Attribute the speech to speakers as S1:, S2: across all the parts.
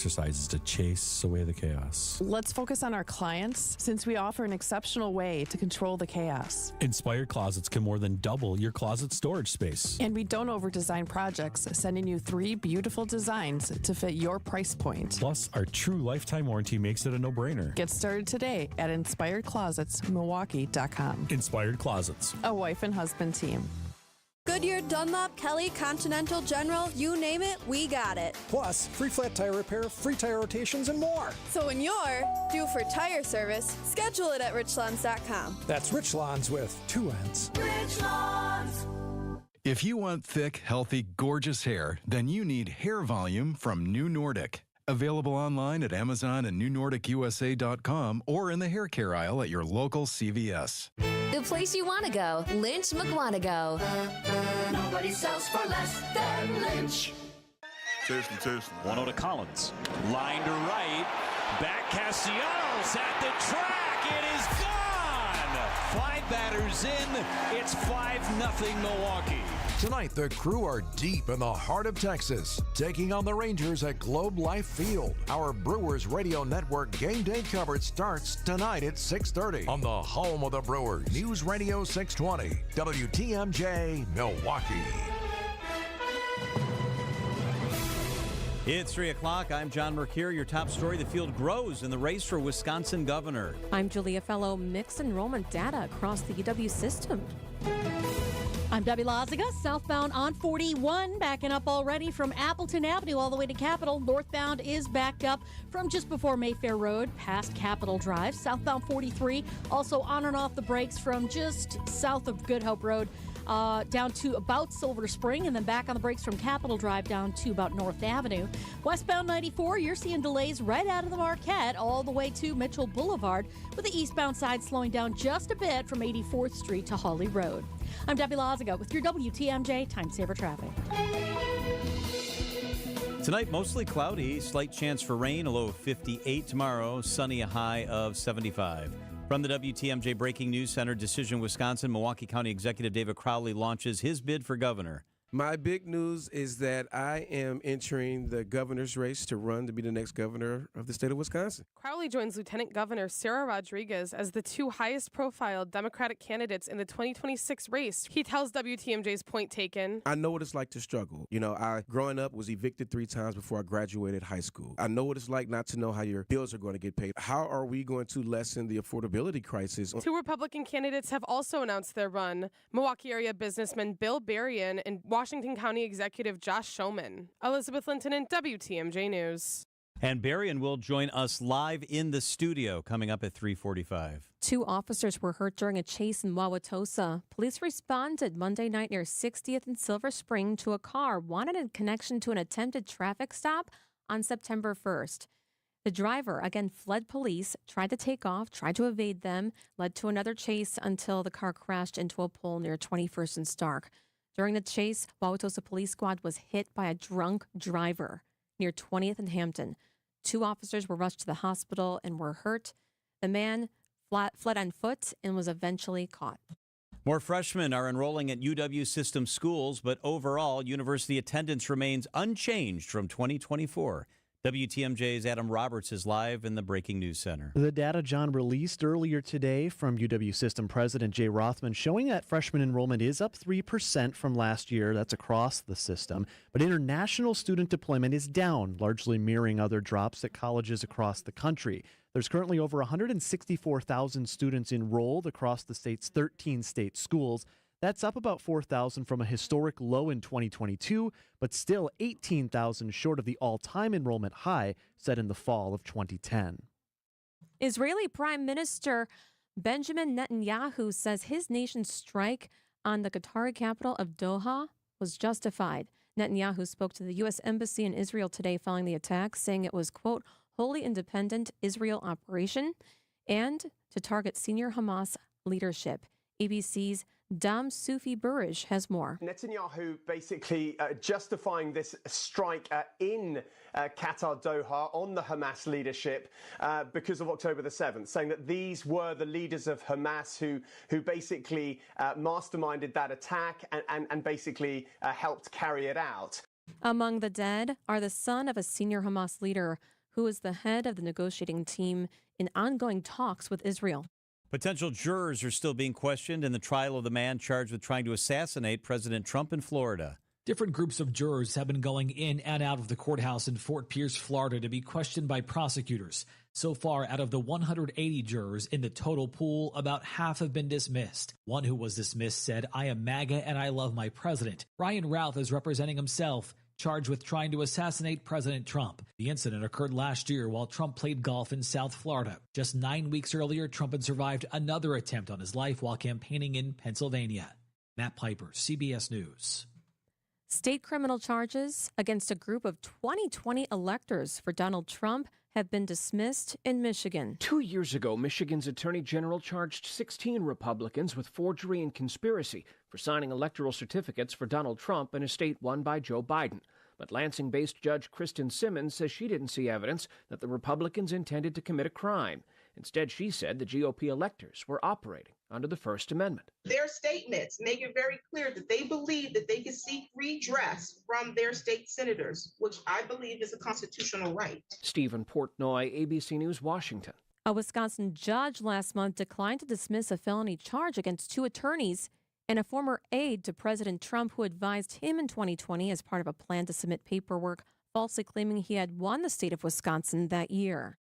S1: exercises to chase away the chaos.
S2: Let's focus on our clients since we offer an exceptional way to control the chaos.
S1: Inspired Closets can more than double your closet storage space.
S2: And we don't over-design projects, sending you 3 beautiful designs to fit your price point.
S1: Plus, our true lifetime warranty makes it a no-brainer.
S2: Get started today at InspiredClosetsMilwaukee.com.
S1: Inspired Closets.
S2: A wife and husband team.
S3: Goodyear, Dunlop, Kelly, Continental, General, you name it, we got it.
S4: Plus, free flat tire repair, free tire rotations, and more.
S3: So when you're due for tire service, schedule it at richlawns.com.
S4: That's Rich Lawns with 2 N's.
S5: Rich Lawns.
S6: If you want thick, healthy, gorgeous hair, then you need Hair Volume from New Nordic. Available online at Amazon and NewNordicUSA.com or in the hair care aisle at your local CVS.
S7: The place you want to go, Lynch McWanago.
S5: Nobody sells for less than Lynch.
S8: Seriously.
S9: 1-0 to Collins. Line to right. Back Castellanos at the track. It is gone. 5 batters in. It's 5-0 Milwaukee.
S10: Tonight, the Crew are deep in the heart of Texas, taking on the Rangers at Globe Life Field. Our Brewers Radio Network game day coverage starts tonight at 6:30 on the home of the Brewers, News Radio 620, WTMJ, Milwaukee.
S11: It's 3 o'clock. I'm John Mercure. Your top story, the field grows in the race for Wisconsin governor.
S12: I'm Julia Fellow. Mixed enrollment data across the UW system. I'm Debbie Loziga, southbound on 41, backing up already from Appleton Avenue all the way to Capitol. Northbound is backed up from just before Mayfair Road past Capitol Drive. Southbound 43, also on and off the brakes from just south of Good Hope Road down to about Silver Spring, and then back on the brakes from Capitol Drive down to about North Avenue. Westbound 94, you're seeing delays right out of the Marquette all the way to Mitchell Boulevard, with the eastbound side slowing down just a bit from 84th Street to Hawley Road. I'm Debbie Loziga with your WTMJ Time Saver Traffic.
S11: Tonight, mostly cloudy, slight chance for rain, a low of 58 tomorrow, sunny, a high of 75. From the WTMJ Breaking News Center, Decision, Wisconsin, Milwaukee County Executive David Crowley launches his bid for governor.
S13: My big news is that I am entering the governor's race to run to be the next governor of the state of Wisconsin.
S14: Crowley joins Lieutenant Governor Sarah Rodriguez as the 2 highest-profile Democratic candidates in the 2026 race. He tells WTMJ's Point Taken.
S13: I know what it's like to struggle. You know, I, growing up, was evicted 3 times before I graduated high school. I know what it's like not to know how your bills are going to get paid. How are we going to lessen the affordability crisis?
S14: 2 Republican candidates have also announced their run. Milwaukee area businessman Bill Berrien and Washington County Executive Josh Schoeman. Elizabeth Linton in WTMJ News.
S11: And Berrien will join us live in the studio coming up at 3:45.
S12: 2 officers were hurt during a chase in Wauwatosa. Police responded Monday night near 60th and Silver Spring to a car wanted in connection to an attempted traffic stop on September 1st. The driver, again, fled police, tried to take off, tried to evade them, led to another chase until the car crashed into a pole near 21st and Stark. During the chase, Wauwatosa Police Squad was hit by a drunk driver near 20th and Hampton. 2 officers were rushed to the hospital and were hurt. The man fled on foot and was eventually caught.
S11: More freshmen are enrolling at UW system schools, but overall, university attendance remains unchanged from 2024. WTMJ's Adam Roberts is live in the Breaking News Center.
S15: The data John released earlier today from UW System President Jay Rothman showing that freshman enrollment is up 3% from last year. That's across the system. But international student deployment is down, largely mirroring other drops at colleges across the country. There's currently over 164,000 students enrolled across the state's 13 state schools. That's up about 4,000 from a historic low in 2022, but still 18,000 short of the all-time enrollment high set in the fall of 2010.
S12: Israeli Prime Minister Benjamin Netanyahu says his nation's strike on the Qatari capital of Doha was justified. Netanyahu spoke to the U.S. Embassy in Israel today following the attack, saying it was, quote, wholly independent Israel operation and to target senior Hamas leadership. ABC's Dam Sufi Burij has more.
S16: Netanyahu basically justifying this strike in Qatar, Doha, on the Hamas leadership because of October the 7th, saying that these were the leaders of Hamas who basically masterminded that attack and basically helped carry it out.
S12: Among the dead are the son of a senior Hamas leader who is the head of the negotiating team in ongoing talks with Israel.
S11: Potential jurors are still being questioned in the trial of the man charged with trying to assassinate President Trump in Florida.
S17: Different groups of jurors have been going in and out of the courthouse in Fort Pierce, Florida, to be questioned by prosecutors. So far, out of the 180 jurors in the total pool, about half have been dismissed. One who was dismissed said, "I am MAGA and I love my president." Ryan Routh is representing himself, charged with trying to assassinate President Trump. The incident occurred last year while Trump played golf in South Florida. Just 9 weeks earlier, Trump had survived another attempt on his life while campaigning in Pennsylvania. Matt Piper, CBS News.
S12: State criminal charges against a group of 2020 electors for Donald Trump have been dismissed in Michigan.
S18: 2 years ago, Michigan's Attorney General charged 16 Republicans with forgery and conspiracy for signing electoral certificates for Donald Trump in a state won by Joe Biden. But Lansing-based Judge Kristen Simmons says she didn't see evidence that the Republicans intended to commit a crime. Instead, she said the GOP electors were operating under the First Amendment.
S19: Their statements make it very clear that they believe that they can seek redress from their state senators, which I believe is a constitutional right.
S18: Stephen Portnoy, ABC News, Washington.
S12: A Wisconsin judge last month declined to dismiss a felony charge against 2 attorneys and a former aide to President Trump who advised him in 2020 as part of a plan to submit paperwork falsely claiming he had won the state of Wisconsin that year.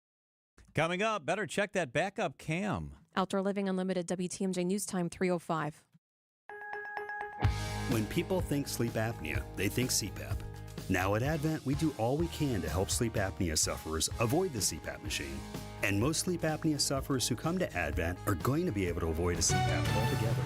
S11: Coming up, better check that backup cam.
S12: Outdoor Living Unlimited, WTMJ News Time 3:05.
S20: When people think sleep apnea, they think CPAP. Now at Advent, we do all we can to help sleep apnea sufferers avoid the CPAP machine. And most sleep apnea sufferers who come to Advent are going to be able to avoid a CPAP altogether.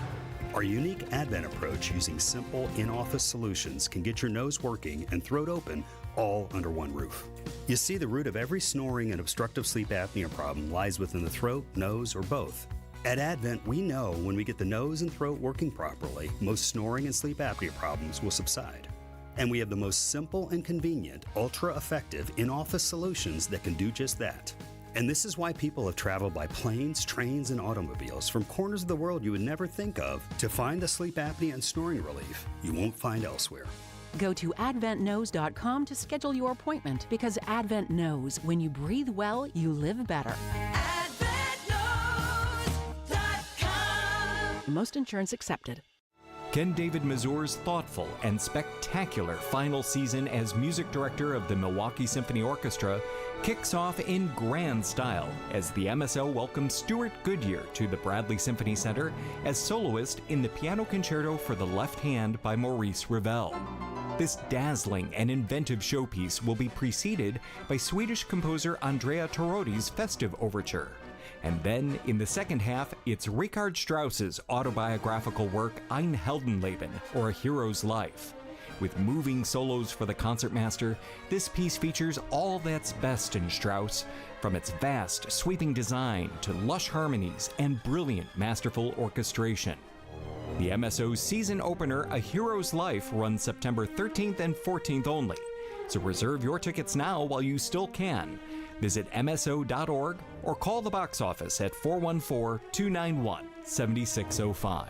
S20: Our unique Advent approach using simple in-office solutions can get your nose working and throat open all under one roof. You see, the root of every snoring and obstructive sleep apnea problem lies within the throat, nose, or both. At Advent, we know when we get the nose and throat working properly, most snoring and sleep apnea problems will subside. And we have the most simple and convenient, ultra-effective in-office solutions that can do just that. And this is why people have traveled by planes, trains, and automobiles from corners of the world you would never think of to find the sleep apnea and snoring relief you won't find elsewhere.
S21: Go to AdventKnows.com to schedule your appointment because Advent knows when you breathe well, you live better. AdventKnows.com. Most insurance accepted.
S22: Ken David Mazur's thoughtful and spectacular final season as music director of the Milwaukee Symphony Orchestra kicks off in grand style as the MSO welcomes Stuart Goodyear to the Bradley Symphony Center as soloist in the Piano Concerto for the Left Hand by Maurice Ravel. This dazzling and inventive showpiece will be preceded by Swedish composer Andrea Torotti's festive overture. And then, in the second half, it's Richard Strauss's autobiographical work Ein Heldenleben, or A Hero's Life. With moving solos for the concertmaster, this piece features all that's best in Strauss, from its vast, sweeping design to lush harmonies and brilliant, masterful orchestration. The MSO's season opener, A Hero's Life, runs September 13th and 14th only. So reserve your tickets now while you still can. Visit MSO.org or call the box office at 414-291-7605.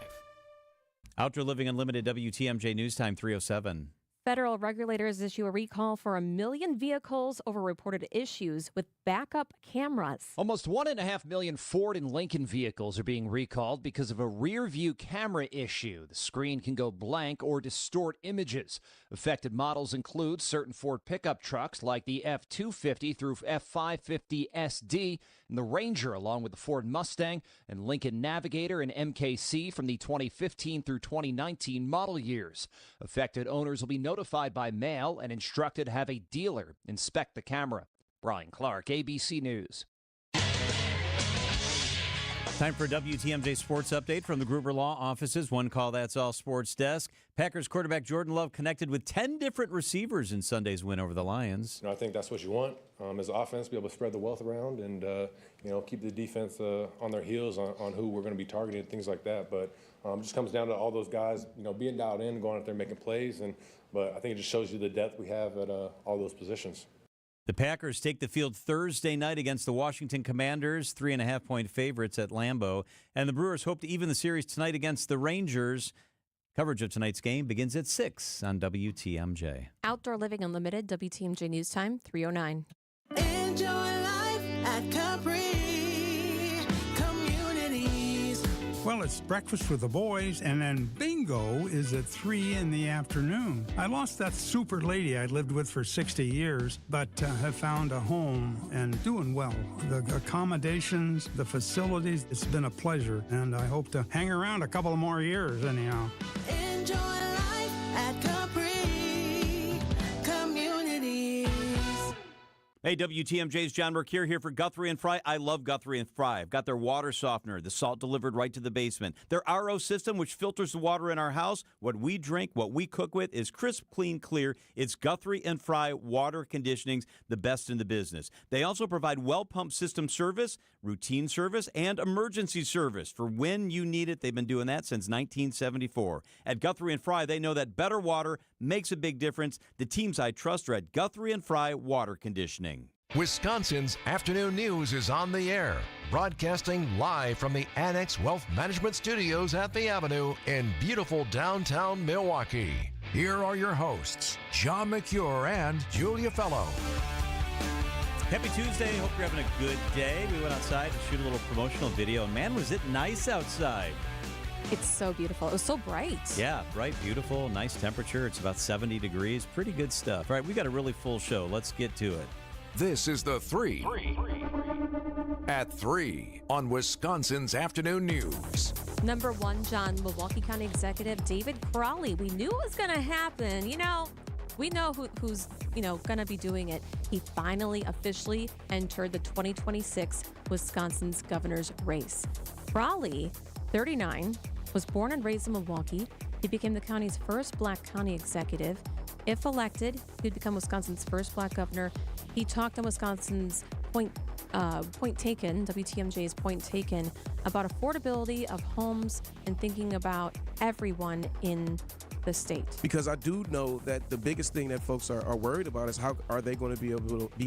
S11: Outdoor Living Unlimited, WTMJ News Time 3:07.
S12: Federal regulators issue a recall for 1 million vehicles over reported issues with backup cameras.
S23: Almost 1.5 million Ford and Lincoln vehicles are being recalled because of a rear view camera issue. The screen can go blank or distort images. Affected models include certain Ford pickup trucks like the F-250 through F-550 SD and the Ranger, along with the Ford Mustang and Lincoln Navigator and MKC from the 2015 through 2019 model years. Affected owners will be notified by mail and instructed to have a dealer inspect the camera. Brian Clark, ABC News.
S11: Time for a WTMJ Sports Update from the Gruber Law Offices. One call, that's all sports desk. Packers quarterback Jordan Love connected with 10 different receivers in Sunday's win over the Lions.
S24: I think that's what you want as an offense, be able to spread the wealth around and, keep the defense on their heels on who we're going to be targeting and things like that. But it just comes down to all those guys, being dialed in, going out there making plays. But I think it just shows you the depth we have at all those positions.
S11: The Packers take the field Thursday night against the Washington Commanders, 3.5-point favorites at Lambeau. And the Brewers hope to even the series tonight against the Rangers. Coverage of tonight's game begins at 6 on WTMJ.
S12: Outdoor Living Unlimited, WTMJ News Time, 3:09.
S5: Enjoy life at Capri Communities.
S1: Well, it's breakfast with the boys, and then bingo is at 3 in the afternoon. I lost that super lady I lived with for 60 years, but have found a home and doing well. The accommodations, the facilities, it's been a pleasure, and I hope to hang around a couple more years anyhow.
S5: Enjoy life at Capri Communities.
S11: Hey, WTMJ's John Mercure here for Guthrie and Fry. I love Guthrie and Fry. I've got their water softener, the salt delivered right to the basement. Their RO system, which filters the water in our house. What we drink, what we cook with, is crisp, clean, clear. It's Guthrie and Fry water conditionings, the best in the business. They also provide well pump system service, routine service, and emergency service for when you need it. They've been doing that since 1974. At Guthrie and Fry, they know that better water makes a big difference. The teams I trust are at Guthrie and Fry Water Conditioning.
S10: Wisconsin's Afternoon News is on the air, broadcasting live from the Annex Wealth Management Studios at the Avenue in beautiful downtown Milwaukee. Here are your hosts, John Mercure and Julia Fellow.
S11: Happy Tuesday. Hope you're having a good day. We went outside to shoot a little promotional video, and man, was it nice outside.
S12: It's so beautiful. It was so bright.
S11: Yeah, bright, beautiful, nice temperature. It's about 70 degrees. Pretty good stuff. All right, we got a really full show. Let's get to it.
S10: This is the 3 at 3 on Wisconsin's Afternoon News.
S12: Number 1, John, Milwaukee County Executive David Crowley. We knew it was going to happen. We know who's going to be doing it. He finally officially entered the 2026 Wisconsin's governor's race. Crowley, 39, was born and raised in Milwaukee. He became the county's first black county executive. If elected, he'd become Wisconsin's first black governor. He talked on Wisconsin's Point Taken, WTMJ's Point Taken, about affordability of homes and thinking about everyone in the state.
S13: Because I do know that the biggest thing that folks are worried about is how are they going to be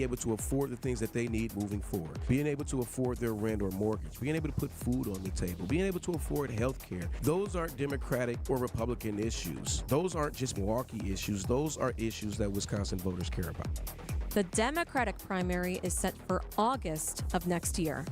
S13: able to afford the things that they need moving forward. Being able to afford their rent or mortgage, being able to put food on the table, being able to afford health care. Those aren't Democratic or Republican issues. Those aren't just Milwaukee issues. Those are issues that Wisconsin voters care about.
S12: The Democratic primary is set for August of next year.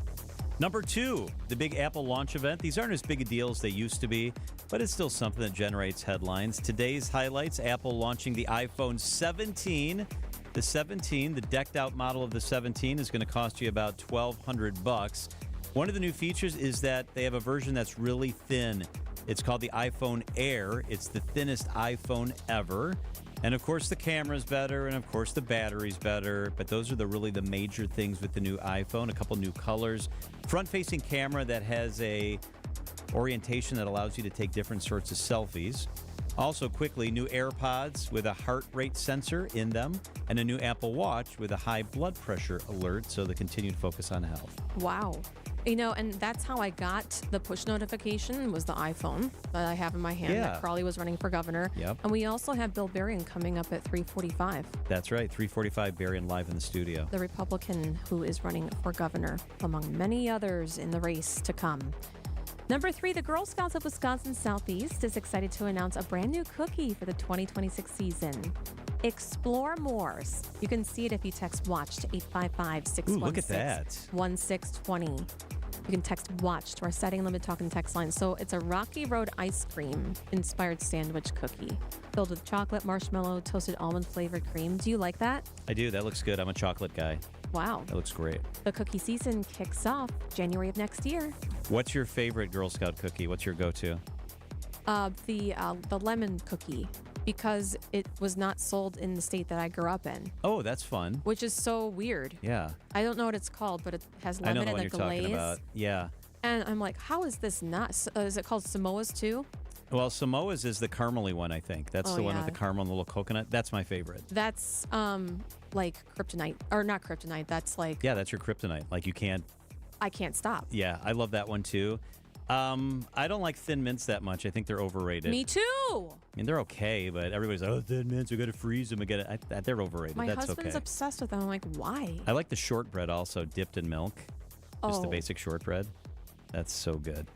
S11: Number 2, the big Apple launch event. These aren't as big a deal as they used to be, but it's still something that generates headlines. Today's highlights, Apple launching the iPhone 17. The 17, the decked out model of the 17, is going to cost you about $1,200. One of the new features is that they have a version that's really thin. It's called the iPhone Air. It's the thinnest iPhone ever. And of course the camera's better, and of course the battery's better, but those are really the major things with the new iPhone. A couple new colors. Front-facing camera that has a orientation that allows you to take different sorts of selfies. Also, quickly, new AirPods with a heart rate sensor in them, and a new Apple Watch with a high blood pressure alert, so the continued focus on health.
S12: Wow. And that's how I got the push notification, was the iPhone that I have in my hand that Crowley was running for governor.
S11: Yep.
S12: And we also have Bill Berrien coming up at 3:45.
S11: That's right, 3:45, Berrien live in the studio.
S12: The Republican who is running for governor, among many others in the race to come. Number 3, the Girl Scouts of Wisconsin Southeast is excited to announce a brand new cookie for the 2026 season. Explore Moors. You can see it if you text WATCH to 855-616-1620. You can text WATCH to our Setting Limit Talk and text line. So it's a Rocky Road ice cream inspired sandwich cookie filled with chocolate, marshmallow, toasted almond flavored cream. Do you like that?
S11: I do. That looks good. I'm a chocolate guy.
S12: Wow.
S11: That looks great.
S12: The cookie season kicks off January of next year.
S11: What's your favorite Girl Scout cookie? What's your go-to?
S12: The lemon cookie, because it was not sold in the state that I grew up in.
S11: Oh, that's fun.
S12: Which is so weird.
S11: Yeah.
S12: I don't know what it's called, but it has
S11: I know
S12: lemon
S11: the one
S12: and a
S11: you're
S12: glaze.
S11: talking about. Yeah.
S12: And I'm like, how is this not? Is it called Samoa's too?
S11: Well, Samoa's is the caramely one, I think. That's the one with the caramel and the little coconut. That's my favorite.
S12: That's like kryptonite, or not kryptonite. That's like
S11: Yeah, that's your kryptonite. Like you can't.
S12: I can't stop.
S11: Yeah, I love that one too. I don't like Thin Mints that much. I think they're overrated.
S12: Me too.
S11: I mean, they're okay, but everybody's like, oh, Thin Mints, we got to freeze them. They're overrated.
S12: My
S11: That's
S12: husband's
S11: okay.
S12: obsessed with them. I'm like, why?
S11: I like the shortbread also, dipped in milk. Just the
S12: Oh.
S11: basic shortbread. That's so good.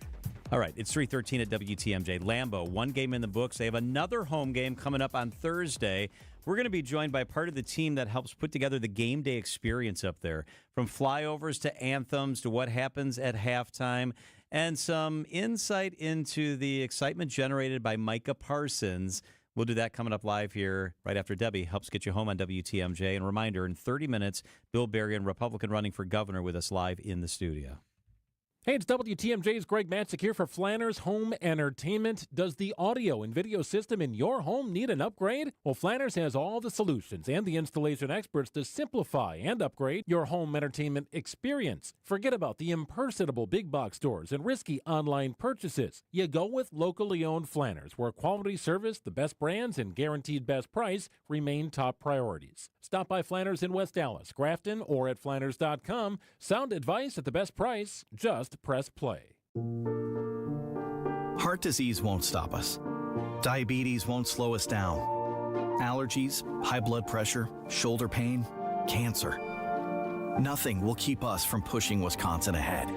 S11: All right, it's 3:13 at WTMJ. Lambeau, one game in the books. They have another home game coming up on Thursday. We're going to be joined by part of the team that helps put together the game day experience up there, from flyovers to anthems to what happens at halftime, and some insight into the excitement generated by Micah Parsons. We'll do that coming up live here right after Debbie helps get you home on WTMJ. And a reminder, in 30 minutes, Bill Berrien, Republican running for governor, with us live in the studio.
S2: Hey, it's WTMJ's Greg Matzik here for Flanner's Home Entertainment. Does the audio and video system in your home need an upgrade? Well, Flanner's has all the solutions and the installation experts to simplify and upgrade your home entertainment experience. Forget about the impersonable big box stores and risky online purchases. You go with locally owned Flanner's, where quality service, the best brands, and guaranteed best price remain top priorities. Stop by Flanner's in West Dallas, Grafton, or at Flanners.com. Sound advice at the best price. Just press play.
S3: Heart disease won't stop us. Diabetes won't slow us down. Allergies, high blood pressure, shoulder pain, cancer. Nothing will keep us from pushing Wisconsin ahead.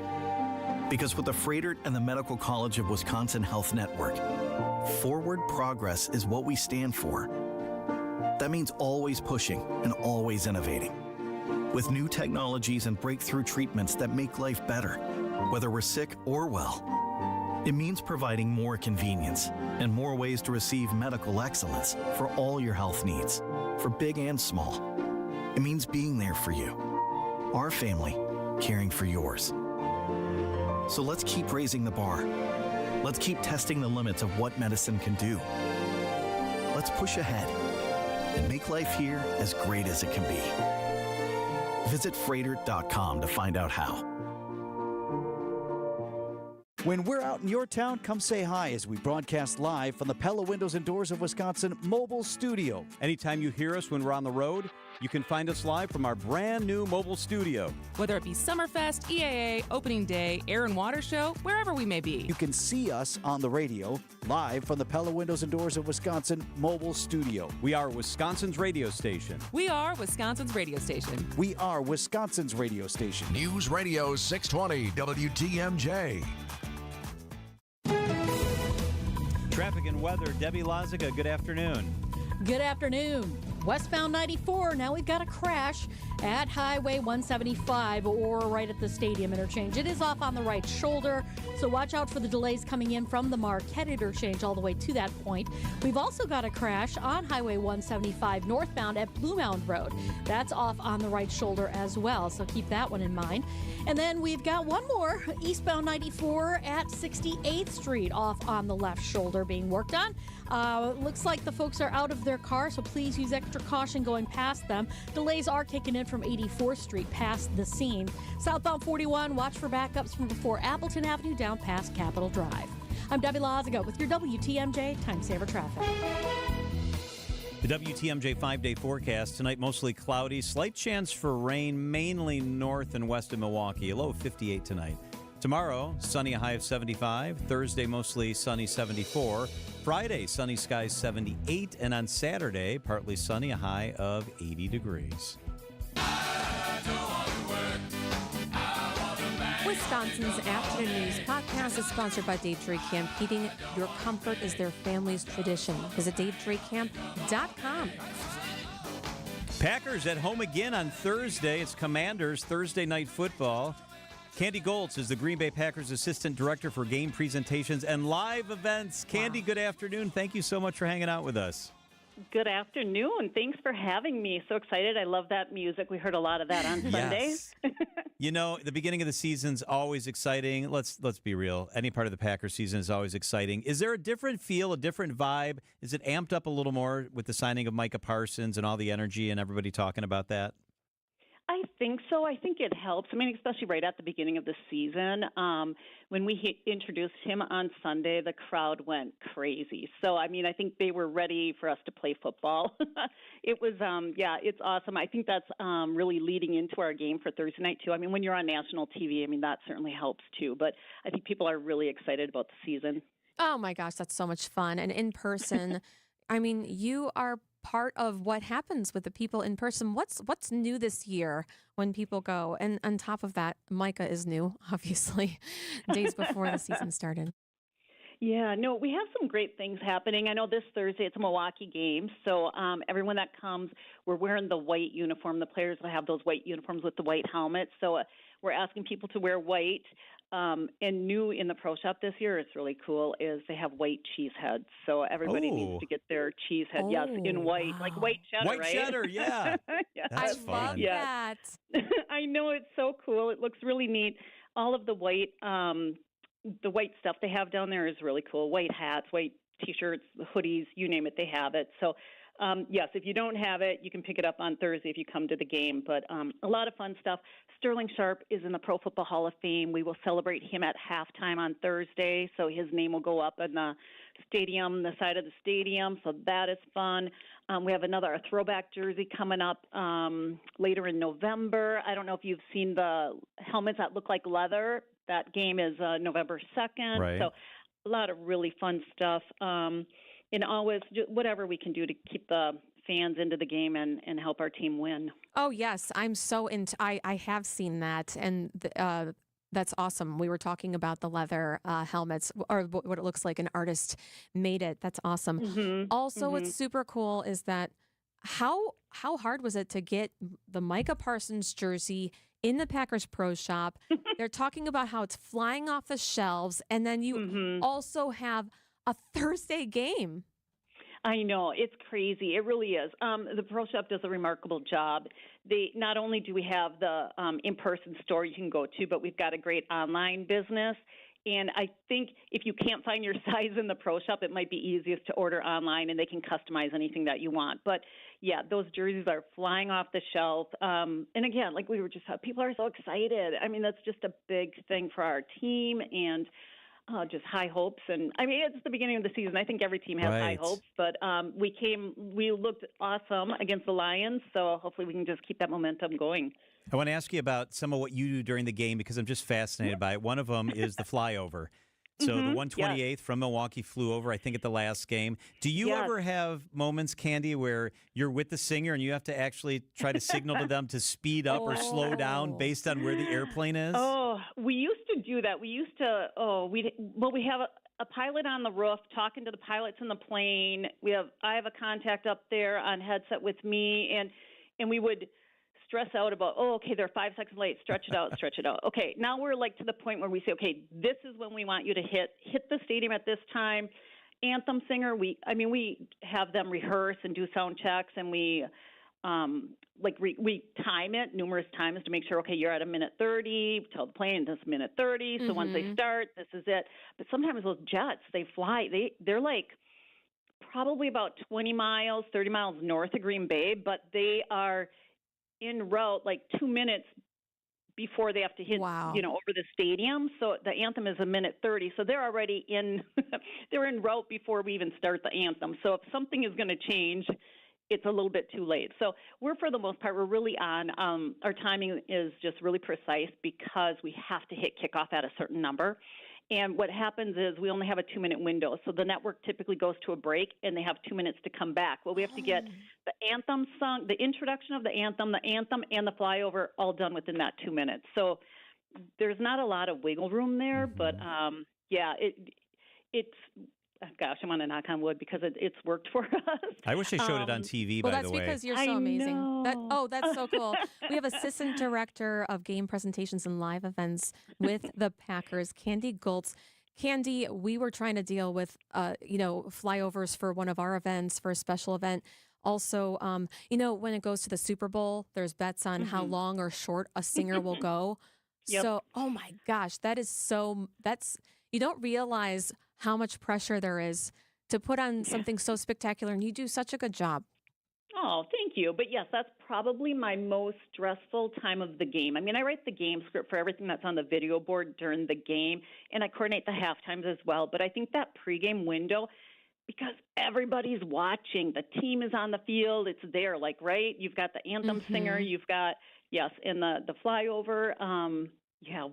S3: Because with the Froedtert and the Medical College of Wisconsin Health Network, forward progress is what we stand for. That means always pushing and always innovating. With new technologies and breakthrough treatments that make life better, whether we're sick or well. It means providing more convenience and more ways to receive medical excellence for all your health needs, for big and small. It means being there for you, our family, caring for yours. So let's keep raising the bar. Let's keep testing the limits of what medicine can do. Let's push ahead and make life here as great as it can be. Visit Froedtert.com to find out how.
S4: When we're out in your town, come say hi as we broadcast live from the Pella Windows and Doors of Wisconsin mobile studio.
S11: Anytime you hear us when we're on the road, you can find us live from our brand new mobile studio.
S6: Whether it be Summerfest, EAA, Opening Day, Air and Water Show, wherever we may be.
S4: You can see us on the radio, live from the Pella Windows and Doors of Wisconsin mobile studio.
S11: We are Wisconsin's radio station.
S6: We are Wisconsin's radio station.
S4: We are Wisconsin's radio station.
S10: News Radio 620 WTMJ.
S11: Traffic and weather, Debbie Loziga, good afternoon.
S12: Good afternoon. Westbound 94, now we've got a crash at Highway 175 or right at the stadium interchange. It is off on the right shoulder, so watch out for the delays coming in from the Marquette interchange all the way to that point. We've also got a crash on Highway 175 northbound at Blue Mound Road. That's off on the right shoulder as well, so keep that one in mind. And then we've got one more, eastbound 94 at 68th Street off on the left shoulder being worked on. Looks like the folks are out of their car, so please use extra caution going past them. Delays are kicking in from 84th Street past the scene. Southbound 41, watch for backups from before Appleton Avenue down past Capitol Drive. I'm Debbie Loziga with your WTMJ Time Saver Traffic.
S11: The WTMJ 5-day forecast tonight, mostly cloudy, slight chance for rain, mainly north and west of Milwaukee, a low of 58 tonight. Tomorrow, sunny, a high of 75. Thursday, mostly sunny, 74. Friday, sunny skies, 78. And on Saturday, partly sunny, a high of 80 degrees.
S25: Wisconsin's Afternoon News podcast is sponsored by Davetree Camp Heating. Your comfort is their family's tradition. Visit DaveTreeCamp.com.
S11: Packers at home again on Thursday. It's Commanders Thursday night football. Candy Goltz is the Green Bay Packers Assistant Director for Game Presentations and Live Events. Candy, good afternoon. Thank you so much for hanging out with us.
S26: Good afternoon. Thanks for having me. So excited. I love that music. We heard a lot of that on Sundays.
S11: You know, the beginning of the season's always exciting. Let's be real. Any part of the Packers season is always exciting. Is there a different feel, a different vibe? Is it amped up a little more with the signing of Micah Parsons and all the energy and everybody talking about that?
S26: I think so. I think it helps. I mean, especially right at the beginning of the season. When we introduced him on Sunday, the crowd went crazy. So, I mean, I think they were ready for us to play football. It was, it's awesome. I think that's really leading into our game for Thursday night, too. I mean, when you're on national TV, I mean, that certainly helps, too. But I think people are really excited about the season.
S25: Oh, my gosh, that's so much fun. And in person, I mean, you are part of what happens with the people in person. What's new this year when people go? And on top of that, Micah is new, obviously, days before the season started.
S26: Yeah, no, we have some great things happening. I know this Thursday it's a Milwaukee game, so everyone that comes, we're wearing the white uniform. The players will have those white uniforms with the white helmets. So we're asking people to wear white. And new in the Pro Shop this year, it's really cool, is they have white cheese heads. So everybody needs to get their cheese head, yes, in white, like white cheddar,
S11: White
S26: right?
S11: cheddar, yeah.
S26: Yeah.
S11: That's
S25: I
S11: fun.
S25: love that.
S26: I know, it's so cool. It looks really neat. All of the white stuff they have down there is really cool. White hats, white T-shirts, hoodies, you name it, they have it. So, yes, if you don't have it, you can pick it up on Thursday if you come to the game. But a lot of fun stuff. Sterling Sharp is in the Pro Football Hall of Fame. We will celebrate him at halftime on Thursday. So his name will go up in the stadium, the side of the stadium. So that is fun. We have a throwback jersey coming up later in November. I don't know if you've seen the helmets that look like leather. That game is November 2nd.
S11: Right.
S26: So a lot of really fun stuff. And always whatever we can do to keep the fans into the game and help our team win.
S25: Oh, yes. I'm so into I have seen that. And that's awesome. We were talking about the leather helmets, or what it looks like an artist made it. That's awesome.
S26: Mm-hmm.
S25: Also, what's super cool is that how hard was it to get the Micah Parsons jersey in the Packers Pro Shop? They're talking about how it's flying off the shelves, and then you also have a Thursday game.
S26: I know, it's crazy. It really is. The Pro Shop does a remarkable job. They not only do we have the in-person store you can go to, but we've got a great online business. And I think if you can't find your size in the Pro Shop, it might be easiest to order online, and they can customize anything that you want. But yeah, those jerseys are flying off the shelf. And again, like we were just, people are so excited. I mean, that's just a big thing for our team, and just high hopes. And I mean, it's the beginning of the season. I think every team has high hopes, but we looked awesome against the Lions. So hopefully we can just keep that momentum going.
S11: I want to ask you about some of what you do during the game because I'm just fascinated by it. One of them is the flyover. So the 128th from Milwaukee flew over, I think, at the last game. Do you ever have moments, Candy, where you're with the singer and you have to actually try to signal to them to speed up or slow down based on where the airplane is?
S26: Oh, we used to do that. We used to, we have a pilot on the roof talking to the pilots in the plane. I have a contact up there on headset with me, and we would stress out about, okay, they're 5 seconds late, stretch it out. Okay, now we're like to the point where we say, okay, this is when we want you to hit the stadium at this time. Anthem singer, we have them rehearse and do sound checks, and we time it numerous times to make sure, okay, you're at a minute 30, tell the plane this minute 30, so once they start, this is it. But sometimes those jets, they fly, they're like probably about 20 miles, 30 miles north of Green Bay, but they are en route like 2 minutes before they have to hit, over the stadium. So the anthem is a minute 30. So they're already they're en route before we even start the anthem. So if something is going to change, it's a little bit too late. So for the most part, we're really on, our timing is just really precise because we have to hit kickoff at a certain number. And what happens is we only have a 2-minute window. So the network typically goes to a break, and they have 2 minutes to come back. Well, we have to get the anthem sung, the introduction of the anthem, and the flyover all done within that 2 minutes. So there's not a lot of wiggle room there, but it's gosh, I'm going to knock on wood because it's worked for us.
S11: I wish they showed it on TV, by the way.
S25: Well, that's because you're so amazing. That's so cool. We have Assistant Director of Game Presentations and Live Events with the Packers, Candy Goltz. Candy, we were trying to deal with, flyovers for one of our events, for a special event. Also, when it goes to the Super Bowl, there's bets on how long or short a singer will go.
S26: Yep.
S25: So, oh my gosh, you don't realize how much pressure there is to put on something so spectacular, and you do such a good job.
S26: Oh, thank you. But yes, that's probably my most stressful time of the game. I mean, I write the game script for everything that's on the video board during the game, and I coordinate the halftimes as well. But I think that pregame window, because everybody's watching, the team is on the field, it's there, right? You've got the anthem singer, you've got, and the flyover.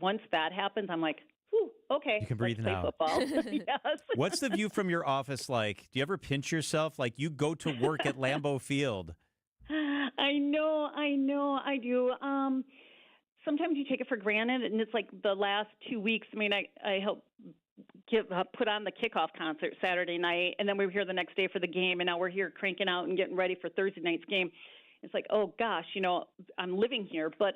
S26: Once that happens, I'm like, whew, okay,
S11: You can breathe
S26: let's play
S11: now.
S26: football. Yes.
S11: What's the view from your office like? Do you ever pinch yourself? Like you go to work at Lambeau Field.
S26: I know, I do. Sometimes you take it for granted, and it's like the last 2 weeks. I mean, I helped put on the kickoff concert Saturday night, and then we were here the next day for the game, and now we're here cranking out and getting ready for Thursday night's game. It's like, oh gosh, I'm living here. But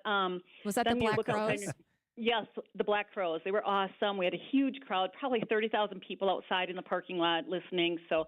S25: was that
S26: then
S25: the
S26: you
S25: Black
S26: look outside
S25: Crows?
S26: and yes, the Black Crows. They were awesome. We had a huge crowd, probably 30,000 people outside in the parking lot listening. So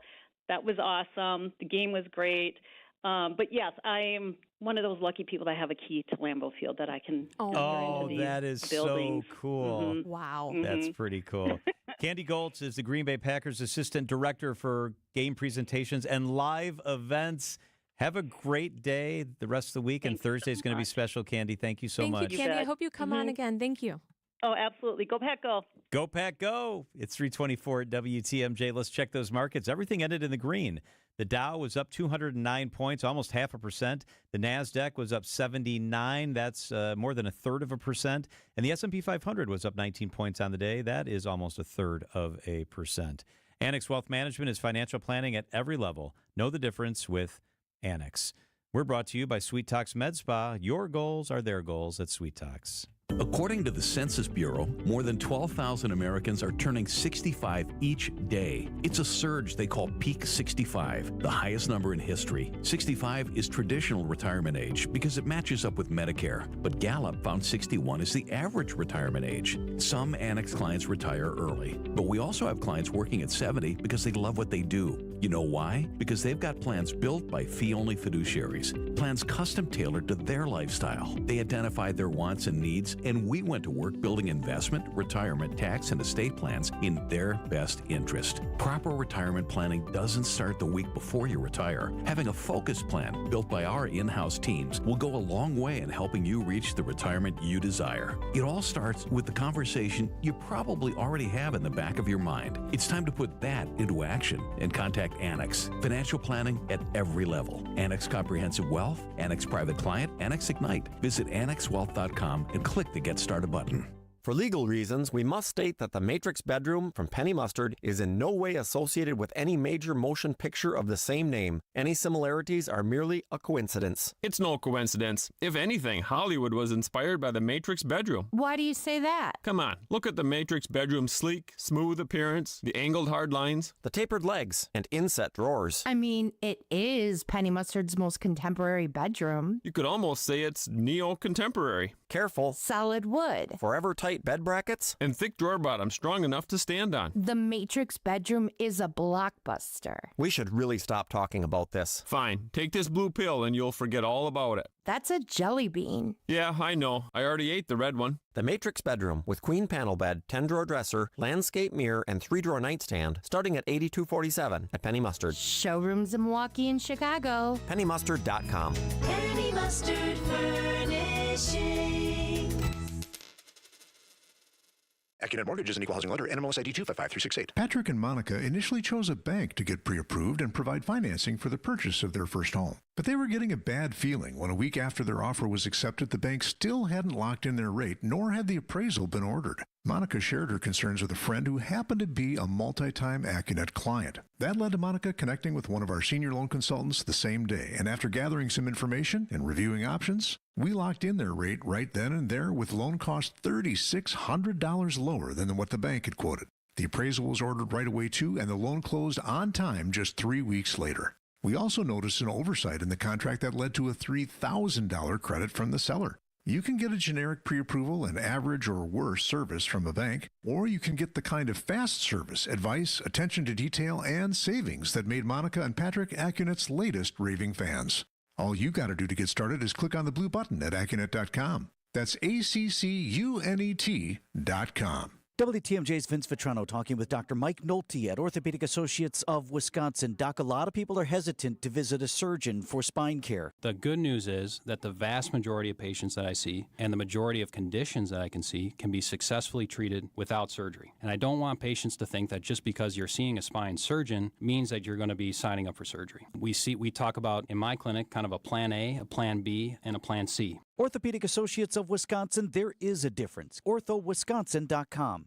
S26: that was awesome. The game was great. But yes, I am one of those lucky people that have a key to Lambeau Field that I can enter into these
S11: that is
S26: buildings.
S11: so cool.
S26: Mhm.
S25: Wow.
S11: That's pretty cool. Candy Goltz is the Green Bay Packers Assistant Director for Game Presentations and Live Events. Have a great day the rest of the week, and Thursday is going to be special, Candy. Thank you so much.
S25: Thank you, Candy. I hope you come on again. Thank you.
S26: Oh, absolutely. Go Pack, go.
S11: Go Pack, go. It's 3:24 at WTMJ. Let's check those markets. Everything ended in the green. The Dow was up 209 points, almost 0.5%. The NASDAQ was up 79. That's more than 1/3%. And the S&P 500 was up 19 points on the day. That is almost 1/3%. Annex Wealth Management is financial planning at every level. Know the difference with Annex. We're brought to you by Sweet Talks Med Spa. Your goals are their goals at Sweet Talks.
S7: According to the Census Bureau, more than 12,000 Americans are turning 65 each day. It's a surge they call Peak 65, the highest number in history. 65 is traditional retirement age because it matches up with Medicare, but Gallup found 61 is the average retirement age. Some Annex clients retire early, but we also have clients working at 70 because they love what they do. You know why? Because they've got plans built by fee-only fiduciaries, plans custom-tailored to their lifestyle. They identify their wants and needs, and we went to work building investment, retirement, tax, and estate plans in their best interest. Proper retirement planning doesn't start the week before you retire. Having a focused plan built by our in-house teams will go a long way in helping you reach the retirement you desire. It all starts with the conversation you probably already have in the back of your mind. It's time to put that into action and contact Annex. Financial planning at every level. Annex Comprehensive Wealth, Annex Private Client, Annex Ignite. Visit annexwealth.com and click the Get Started button.
S8: For legal reasons, we must state that the Matrix Bedroom from Penny Mustard is in no way associated with any major motion picture of the same name. Any similarities are merely a coincidence.
S9: It's no coincidence. If anything, Hollywood was inspired by the Matrix Bedroom.
S14: Why do you say that?
S9: Come on, look at the Matrix Bedroom's sleek, smooth appearance, the angled hard lines,
S8: the tapered legs, and inset drawers.
S14: I mean, it is Penny Mustard's most contemporary bedroom.
S9: You could almost say it's neo-contemporary.
S8: Careful.
S14: Solid wood.
S8: Forever tight bed brackets.
S9: And thick drawer bottoms strong enough to stand on.
S14: The Matrix Bedroom is a blockbuster.
S8: We should really stop talking about this.
S9: Fine. Take this blue pill and you'll forget all about it.
S14: That's a jelly bean.
S9: Yeah, I know. I already ate the red one.
S8: The Matrix Bedroom with queen panel bed, 10-drawer dresser, landscape mirror, and 3-drawer nightstand starting at $82.47 at Penny Mustard.
S14: Showrooms in Milwaukee and Chicago.
S8: PennyMustard.com.
S5: Penny Mustard Furnishing.
S15: AccuNet Mortgage is an equal housing lender. NMLS ID 255368.
S16: Patrick and Monica initially chose a bank to get pre-approved and provide financing for the purchase of their first home. But they were getting a bad feeling when a week after their offer was accepted, the bank still hadn't locked in their rate, nor had the appraisal been ordered. Monica shared her concerns with a friend who happened to be a multi-time AccuNet client. That led to Monica connecting with one of our senior loan consultants the same day, and after gathering some information and reviewing options, we locked in their rate right then and there with loan costs $3,600 lower than what the bank had quoted. The appraisal was ordered right away too, and the loan closed on time just 3 weeks later. We also noticed an oversight in the contract that led to a $3,000 credit from the seller. You can get a generic pre-approval and average or worse service from a bank, or you can get the kind of fast service, advice, attention to detail, and savings that made Monica and Patrick AccuNet's latest raving fans. All you got to do to get started is click on the blue button at AccuNet.com. That's ACCUNET.com.
S4: WTMJ's Vince Vitrano talking with Dr. Mike Nolte at Orthopedic Associates of Wisconsin. Doc, a lot of people are hesitant to visit a surgeon for spine care.
S27: The good news is that the vast majority of patients that I see and the majority of conditions that I can see can be successfully treated without surgery. And I don't want patients to think that just because you're seeing a spine surgeon means that you're going to be signing up for surgery. We talk about, in my clinic, kind of a plan A, a plan B, and a plan C.
S4: Orthopedic Associates of Wisconsin, there is a difference. OrthoWisconsin.com.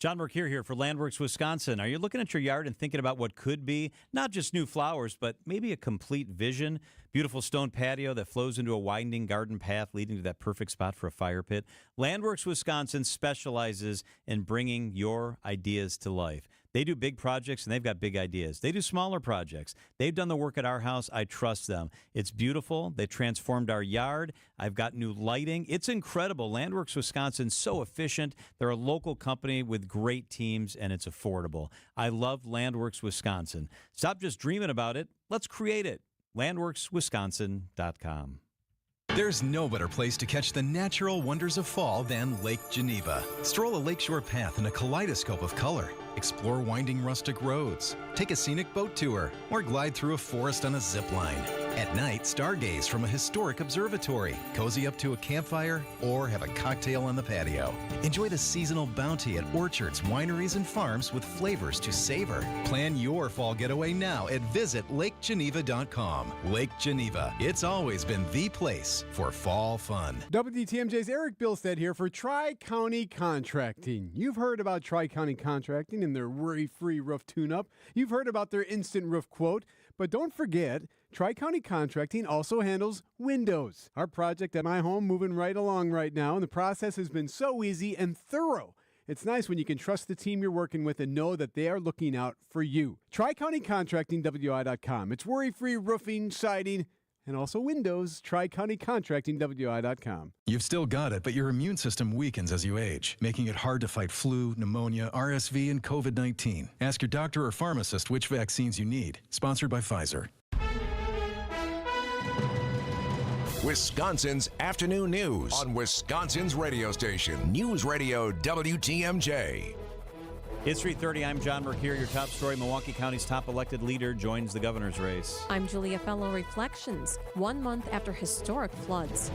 S11: John Mercure here for Landworks Wisconsin. Are you looking at your yard and thinking about what could be? Not just new flowers, but maybe a complete vision? Beautiful stone patio that flows into a winding garden path leading to that perfect spot for a fire pit? Landworks Wisconsin specializes in bringing your ideas to life. They do big projects, and they've got big ideas. They do smaller projects. They've done the work at our house. I trust them. It's beautiful. They transformed our yard. I've got new lighting. It's incredible. Landworks Wisconsin's so efficient. They're a local company with great teams, and it's affordable. I love Landworks Wisconsin. Stop just dreaming about it. Let's create it. LandworksWisconsin.com.
S17: There's no better place to catch the natural wonders of fall than Lake Geneva. Stroll a lakeshore path in a kaleidoscope of color. Explore winding rustic roads. Take a scenic boat tour or glide through a forest on a zip line. At night, stargaze from a historic observatory. Cozy up to a campfire or have a cocktail on the patio. Enjoy the seasonal bounty at orchards, wineries, and farms with flavors to savor. Plan your fall getaway now at visitlakegeneva.com. Lake Geneva. It's always been the place for fall fun.
S18: WTMJ's Eric Bilstead here for Tri-County Contracting. You've heard about Tri-County Contracting and their worry-free roof tune-up. You've heard about their instant roof quote. But don't forget, Tri-County Contracting also handles windows. Our project at my home moving right along right now, and the process has been so easy and thorough. It's nice when you can trust the team you're working with and know that they are looking out for you. Tri-County Contracting, WI.com. It's worry-free roofing, siding, and also windows. Tri-County Contracting, WI.com.
S17: You've still got it, but your immune system weakens as you age, making it hard to fight flu, pneumonia, RSV, and COVID-19. Ask your doctor or pharmacist which vaccines you need. Sponsored by Pfizer.
S10: Wisconsin's afternoon news on Wisconsin's radio station, News Radio WTMJ.
S11: It's 3:30. I'm John Mercure. Your top story: Milwaukee County's top elected leader joins the governor's race.
S25: I'm Julia Fellow. Reflections 1 month after historic floods.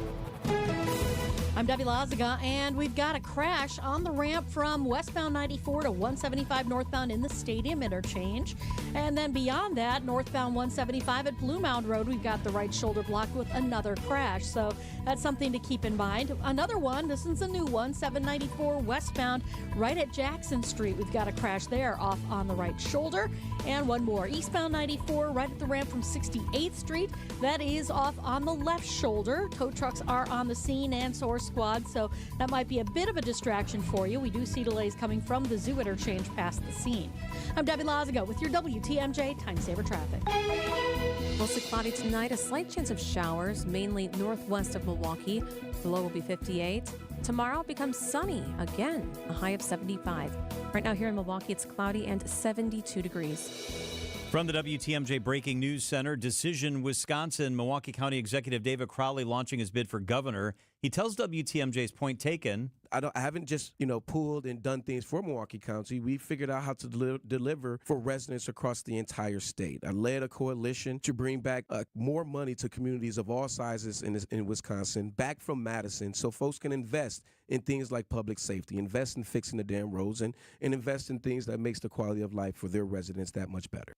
S12: I'm Debbie Lazaga, and we've got a crash on the ramp from westbound 94 to 175 northbound in the Stadium interchange. And then beyond that, northbound 175 at Blue Mound Road, we've got the right shoulder blocked with another crash. So that's something to keep in mind. Another one, this is a new one, 794 westbound right at Jackson Street. We've got a crash there off on the right shoulder. And one more, eastbound 94 right at the ramp from 68th Street. That is off on the left shoulder. Tow trucks are on the scene and source squad, so that might be a bit of a distraction for you. We do see delays coming from the Zoo interchange past the scene. I'm Debbie Lazaga with your WTMJ Time Saver Traffic.
S25: Mostly cloudy tonight, a slight chance of showers, mainly northwest of Milwaukee. The low will be 58. Tomorrow becomes sunny again, a high of 75. Right now here in Milwaukee, it's cloudy and 72 degrees.
S11: From the WTMJ Breaking News Center, Decision Wisconsin, Milwaukee County Executive David Crowley launching his bid for governor. He tells WTMJ's point taken.
S13: I haven't just, pulled and done things for Milwaukee County. We figured out how to deliver for residents across the entire state. I led a coalition to bring back more money to communities of all sizes in Wisconsin, back from Madison, so folks can invest in things like public safety, invest in fixing the damn roads, and invest in things that makes the quality of life for their residents that much better.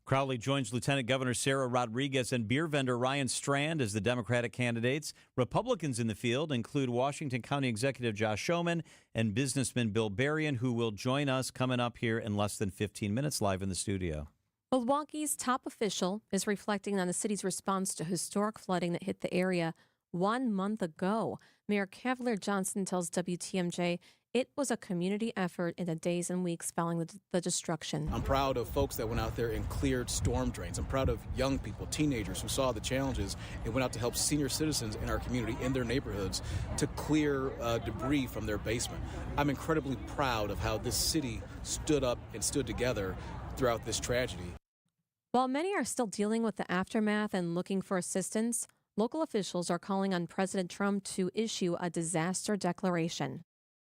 S11: Crowley joins Lieutenant Governor Sarah Rodriguez and beer vendor Ryan Strand as the Democratic candidates. Republicans in the field include Washington County Executive Josh Schoeman and businessman Bill Berrien, who will join us coming up here in less than 15 minutes live in the studio.
S25: Milwaukee's top official is reflecting on the city's response to historic flooding that hit the area 1 month ago. Mayor Cavalier Johnson tells WTMJ it was a community effort in the days and weeks following the destruction.
S19: I'm proud of folks that went out there and cleared storm drains. I'm proud of young people, teenagers who saw the challenges and went out to help senior citizens in our community, in their neighborhoods, to clear debris from their basement. I'm incredibly proud of how this city stood up and stood together throughout this tragedy.
S25: While many are still dealing with the aftermath and looking for assistance, local officials are calling on President Trump to issue a disaster declaration.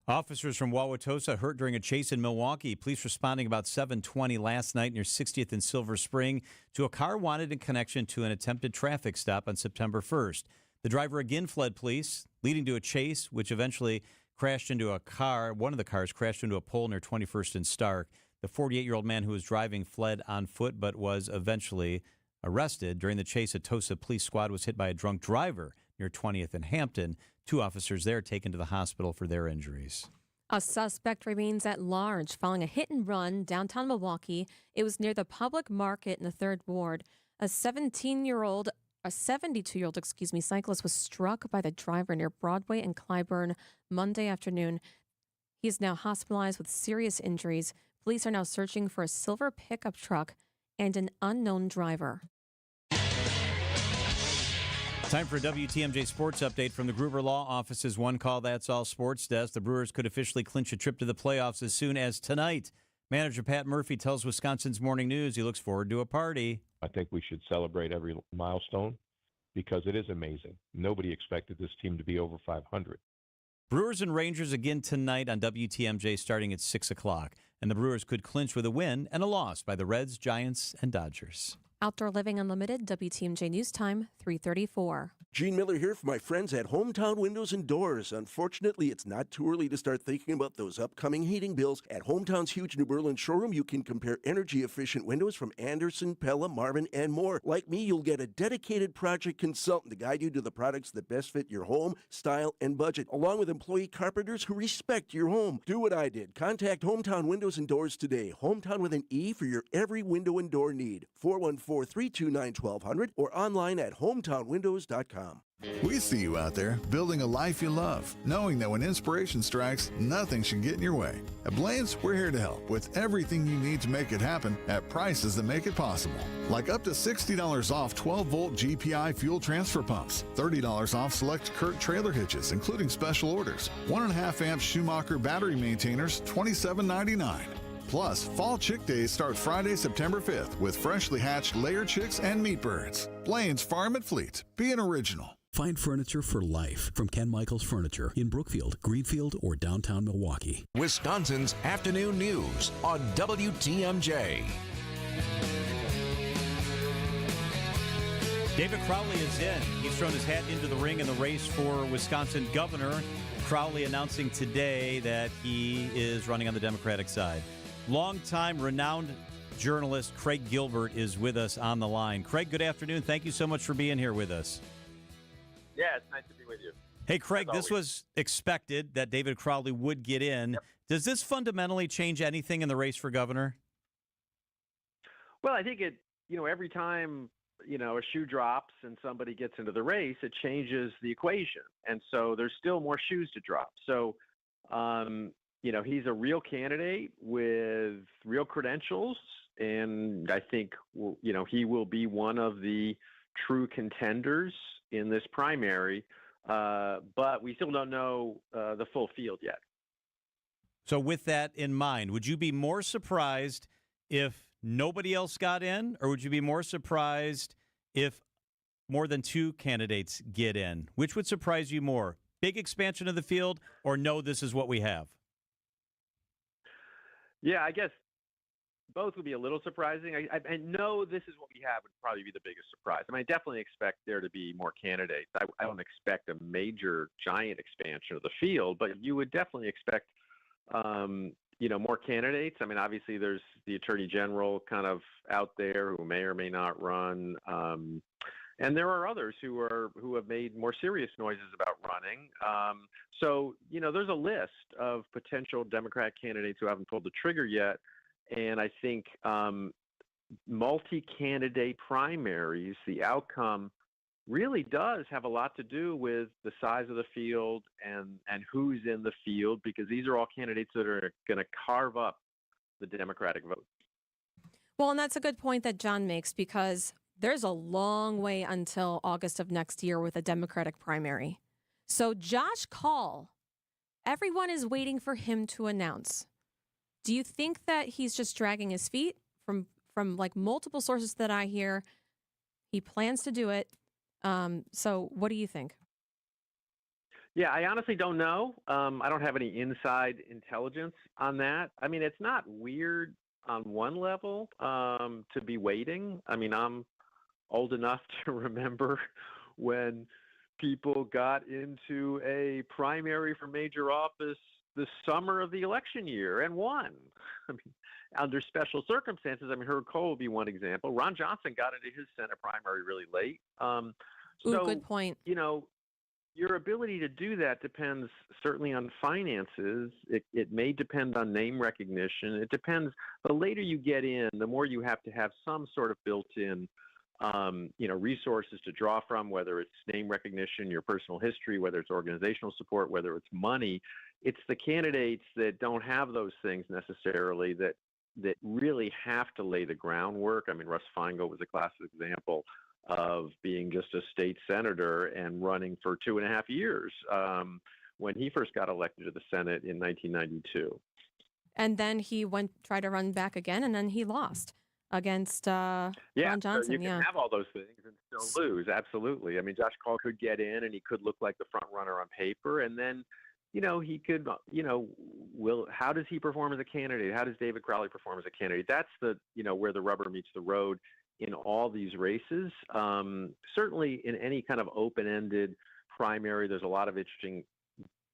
S11: Officers from Wauwatosa hurt during a chase in Milwaukee. Police responding about 7:20 last night near 60th and Silver Spring to a car wanted in connection to an attempted traffic stop on September 1st. The driver again fled police, leading to a chase, which eventually crashed into a car. One of the cars crashed into a pole near 21st and Stark. The 48-year-old man who was driving fled on foot but was eventually arrested. During the chase, a Tosa police squad was hit by a drunk driver near 20th and Hampton. 2 officers there taken to the hospital for their injuries.
S25: A suspect remains at large following a hit and run downtown Milwaukee. It was near the public market in the 3rd Ward. A 72-year-old cyclist was struck by the driver near Broadway and Clybourn Monday afternoon. He is now hospitalized with serious injuries. Police are now searching for a silver pickup truck and an unknown driver.
S11: Time for a WTMJ Sports Update from the Gruber Law Office's One Call That's All Sports Desk. The Brewers could officially clinch a trip to the playoffs as soon as tonight. Manager Pat Murphy tells Wisconsin's Morning News he looks forward to a party.
S1: I think we should celebrate every milestone because it is amazing. Nobody expected this team to be over 500.
S11: Brewers and Rangers again tonight on WTMJ starting at 6 o'clock. And the Brewers could clinch with a win and a loss by the Reds, Giants, and Dodgers.
S25: Outdoor Living Unlimited, WTMJ News Time, 3:34.
S2: Gene Miller here for my friends at Hometown Windows and Doors. Unfortunately, it's not too early to start thinking about those upcoming heating bills. At Hometown's huge New Berlin showroom, you can compare energy-efficient windows from Anderson, Pella, Marvin, and more. Like me, you'll get a dedicated project consultant to guide you to the products that best fit your home, style, and budget, along with employee carpenters who respect your home. Do what I did. Contact Hometown Windows and Doors today. Hometown with an E for your every window and door need. 414-329-1200 or online at hometownwindows.com.
S20: We see you out there building a life you love, knowing that when inspiration strikes, nothing should get in your way. At Blaine's, we're here to help with everything you need to make it happen at prices that make it possible. Like up to $60 off 12-volt GPI fuel transfer pumps, $30 off select Kurt trailer hitches, including special orders, 1.5 amp Schumacher battery maintainers, $27.99. Plus, Fall Chick Days start Friday, September 5th with freshly hatched layer chicks and meat birds. Blaine's Farm and Fleet. Be an original.
S7: Find furniture for life from Ken Michaels Furniture in Brookfield, Greenfield, or downtown Milwaukee.
S10: Wisconsin's Afternoon News on WTMJ.
S11: David Crowley is in. He's thrown his hat into the ring in the race for Wisconsin governor. Crowley announcing today that he is running on the Democratic side. Longtime renowned journalist Craig Gilbert is with us on the line. Craig, good afternoon. Thank you so much for being here with us.
S21: Yeah, it's nice to be with you.
S11: Hey, Craig, this was expected that David Crowley would get in. Yep. Does this fundamentally change anything in the race for governor?
S21: Well, I think it, every time, a shoe drops and somebody gets into the race, it changes the equation. And so there's still more shoes to drop. So, he's a real candidate with real credentials. And I think, he will be one of the true contenders in this primary. But we still don't know the full field yet.
S11: So with that in mind, would you be more surprised if nobody else got in, or would you be more surprised if more than two candidates get in? Which would surprise you more? Big expansion of the field, or no, this is what we have?
S21: Yeah, I guess both would be a little surprising. I know this is what we have would probably be the biggest surprise. I definitely expect there to be more candidates. I don't expect a major, giant expansion of the field, but you would definitely expect, more candidates. Obviously there's the Attorney General kind of out there who may or may not run. And there are others who have made more serious noises about running. So there's a list of potential Democrat candidates who haven't pulled the trigger yet. And I think multi-candidate primaries, the outcome really does have a lot to do with the size of the field and who's in the field, because these are all candidates that are going to carve up the Democratic vote.
S25: Well, and that's a good point that John makes, because there's a long way until August of next year with a Democratic primary. So Josh Kaul, everyone is waiting for him to announce. Do you think that he's just dragging his feet? From like multiple sources that I hear, he plans to do it. So what do you think?
S21: Yeah, I honestly don't know. I don't have any inside intelligence on that. It's not weird on one level to be waiting. I'm old enough to remember when people got into a primary for major office the summer of the election year and won. Under special circumstances, Herb Kohl would be one example. Ron Johnson got into his Senate primary really late.
S25: Good point.
S21: your ability to do that depends certainly on finances. It may depend on name recognition. It depends. The later you get in, the more you have to have some sort of built-in, resources to draw from, whether it's name recognition, your personal history, whether it's organizational support, whether it's money. It's the candidates that don't have those things necessarily that really have to lay the groundwork. I mean, Russ Feingold was a classic example of being just a state senator and running for 2.5 years when he first got elected to the Senate in 1992.
S25: And then he tried to run back again, and then he lost against Ron Johnson.
S21: You can have all those things and still lose. Absolutely. I mean, Josh Kaul could get in and he could look like the front runner on paper, and then he could, how does he perform as a candidate? How does David Crowley perform as a candidate? That's where the rubber meets the road in all these races. Certainly in any kind of open-ended primary, there's a lot of interesting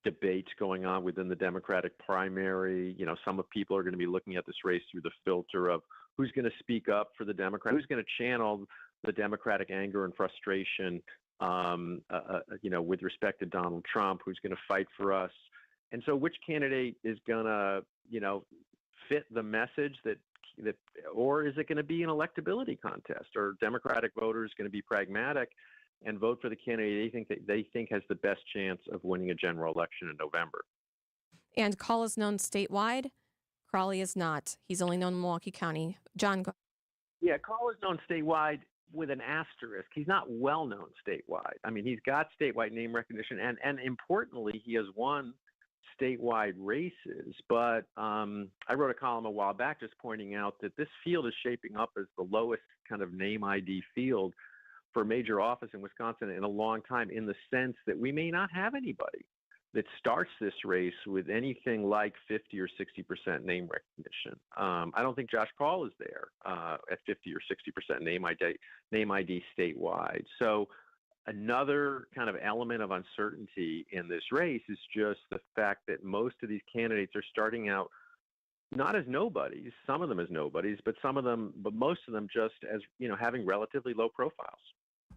S21: debates going on within the Democratic primary. Some people are going to be looking at this race through the filter of who's going to speak up for the Democrat, who's going to channel the Democratic anger and frustration with respect to Donald Trump, who's going to fight for us. And so which candidate is going to, fit the message that, or is it going to be an electability contest? Or Democratic voters going to be pragmatic and vote for the candidate they think has the best chance of winning a general election in November?
S25: And Kaul is known statewide. Crowley is not. He's only known in Milwaukee County. John, go.
S21: Yeah, Kaul is known statewide with an asterisk. He's not well known statewide. I mean, he's got statewide name recognition, and importantly, he has won statewide races. But I wrote a column a while back just pointing out that this field is shaping up as the lowest kind of name ID field for major office in Wisconsin in a long time, in the sense that we may not have anybody that starts this race with anything like 50 or 60% name recognition. I don't think Josh Kaul is there at 50 or 60% name ID statewide. So another kind of element of uncertainty in this race is just the fact that most of these candidates are starting out not as nobodies, some of them as nobodies, but most of them just as, having relatively low profiles.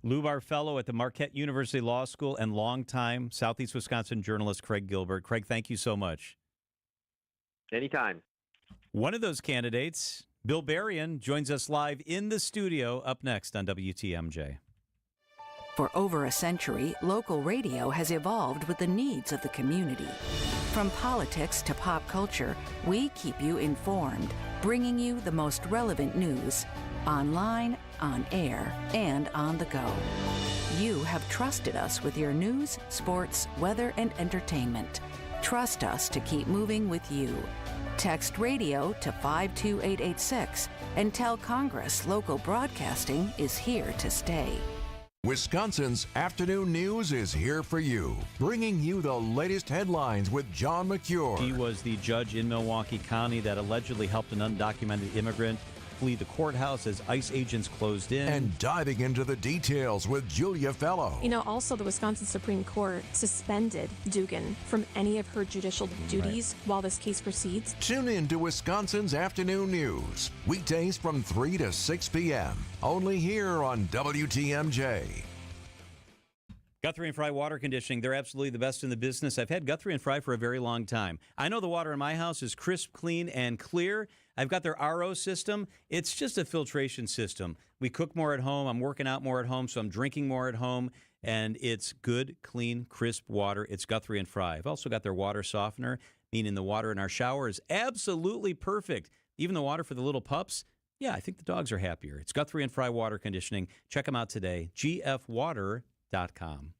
S11: Lou Barfello at the Marquette University Law School and longtime Southeast Wisconsin journalist Craig Gilbert. Craig, thank you so much.
S21: Anytime.
S11: One of those candidates, Bill Berrien, joins us live in the studio up next on WTMJ.
S3: For over a century, local radio has evolved with the needs of the community. From politics to pop culture, we keep you informed, bringing you the most relevant news, online, on air, and on the go. You have trusted us with your news, sports, weather, and entertainment. Trust us to keep moving with you. Text radio to 52886 and tell Congress local broadcasting is here to stay.
S10: Wisconsin's afternoon news is here for you, bringing you the latest headlines with John McCure.
S11: He was the judge in Milwaukee County that allegedly helped an undocumented immigrant flee the courthouse as ICE agents closed in.
S10: And diving into the details with Julia Fellow.
S25: Also the Wisconsin Supreme Court suspended Dugan from any of her judicial duties while this case proceeds.
S10: Tune in to Wisconsin's afternoon news, weekdays from 3 to 6 p.m., only here on WTMJ.
S11: Guthrie and Fry Water Conditioning, they're absolutely the best in the business. I've had Guthrie and Fry for a very long time. I know the water in my house is crisp, clean, and clear. I've got their RO system. It's just a filtration system. We cook more at home. I'm working out more at home, so I'm drinking more at home. And it's good, clean, crisp water. It's Guthrie and Fry. I've also got their water softener, meaning the water in our shower is absolutely perfect. Even the water for the little pups, I think the dogs are happier. It's Guthrie and Fry Water Conditioning. Check them out today, gfwater.com.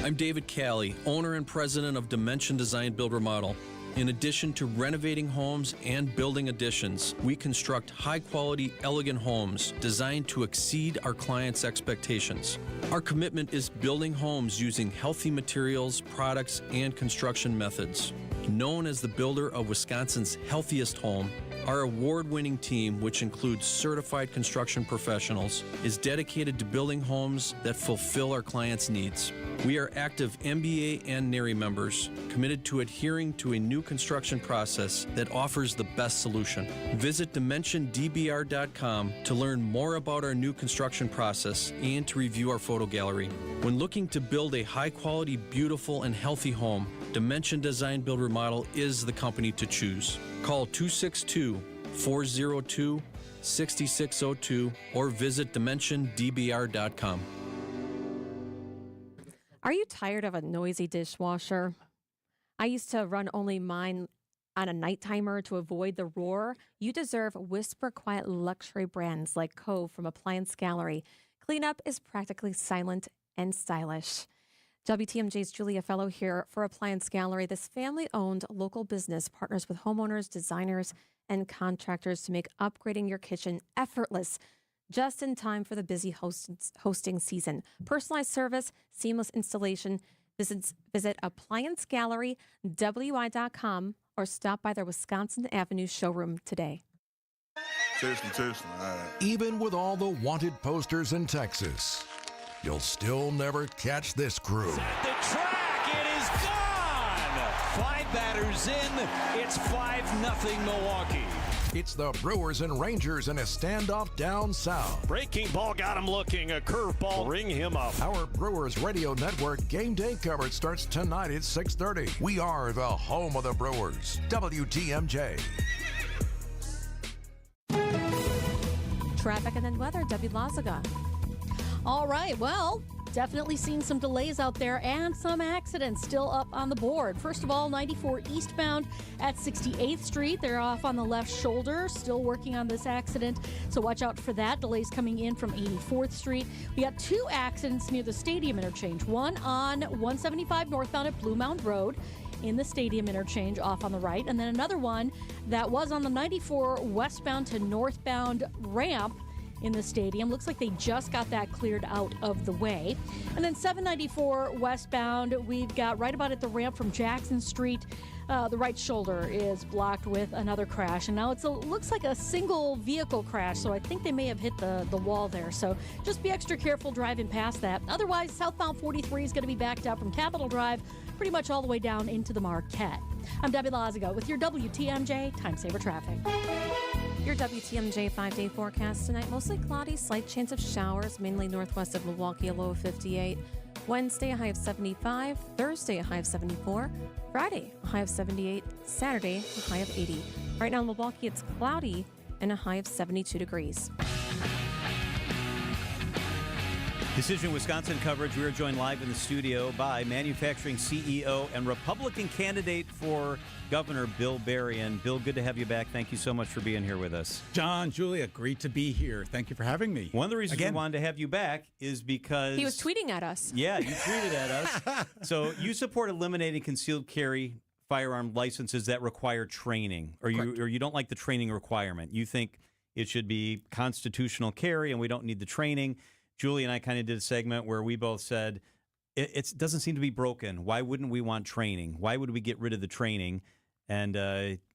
S6: I'm David Calley, owner and president of Dimension Design Build Remodel. In addition to renovating homes and building additions, we construct high-quality, elegant homes designed to exceed our clients' expectations. Our commitment is building homes using healthy materials, products, and construction methods. Known as the builder of Wisconsin's healthiest home, Our award-winning team, which includes certified construction professionals, is dedicated to building homes that fulfill our clients' needs. We are active MBA and NARI members, committed to adhering to a new construction process that offers the best solution. Visit DimensionDBR.com to learn more about our new construction process and to review our photo gallery. When looking to build a high-quality, beautiful, and healthy home, Dimension Design Build Remodel is the company to choose. Call 262-402-6602 or visit DimensionDBR.com.
S25: Are you tired of a noisy dishwasher? I used to run only mine on a night timer to avoid the roar. You deserve whisper quiet luxury brands like Cove from Appliance Gallery. Cleanup is practically silent and stylish. WTMJ's Julia Fellow here for Appliance Gallery. This family-owned local business partners with homeowners, designers, and contractors to make upgrading your kitchen effortless, just in time for the busy hosting season. Personalized service, seamless installation. Visit ApplianceGalleryWI.com or stop by their Wisconsin Avenue showroom today.
S10: Even with all the wanted posters in Texas, you'll still never catch this crew.
S8: At the track, it is gone! 5 batters in, it's 5-0 Milwaukee.
S10: It's the Brewers and Rangers in a standoff down south.
S8: Breaking ball got him looking, a curveball ring him up.
S10: Our Brewers Radio Network game day coverage starts tonight at 6:30. We are the home of the Brewers, WTMJ.
S12: Traffic and then weather, Debbie Lazaga. All right, well, definitely seeing some delays out there and some accidents still up on the board. First of all, 94 eastbound at 68th Street. They're off on the left shoulder, still working on this accident, so watch out for that. Delays coming in from 84th Street. We got 2 accidents near the Stadium interchange. One on 175 northbound at Blue Mound Road in the Stadium interchange off on the right, and then another one that was on the 94 westbound to northbound ramp in the Stadium. Looks like they just got that cleared out of the way. And then 794 westbound, we've got right about at the ramp from Jackson Street. The right shoulder is blocked with another crash. And now it looks like a single vehicle crash, so I think they may have hit the wall there. So just be extra careful driving past that. Otherwise, southbound 43 is going to be backed up from Capitol Drive pretty much all the way down into the Marquette. I'm Debbie Lazaga with your WTMJ Time Saver Traffic.
S25: Your WTMJ 5-day forecast tonight, mostly cloudy, slight chance of showers, mainly northwest of Milwaukee, a low of 58. Wednesday, a high of 75. Thursday, a high of 74. Friday, a high of 78. Saturday, a high of 80. Right now in Milwaukee, it's cloudy and a high of 72 degrees.
S11: Decision Wisconsin coverage. We are joined live in the studio by manufacturing CEO and Republican candidate for Governor Bill Berrien. Bill, good to have you back. Thank you so much for being here with us.
S9: John, Julia, great to be here. Thank you for having me.
S11: One of the reasons we wanted to have you back is because
S25: he was tweeting at us.
S11: Yeah, you tweeted at us. So you support eliminating concealed carry firearm licenses that require training, or you don't like the training requirement. You think it should be constitutional carry and we don't need the training. Julie and I kind of did a segment where we both said, it doesn't seem to be broken. Why wouldn't we want training? Why would we get rid of the training? And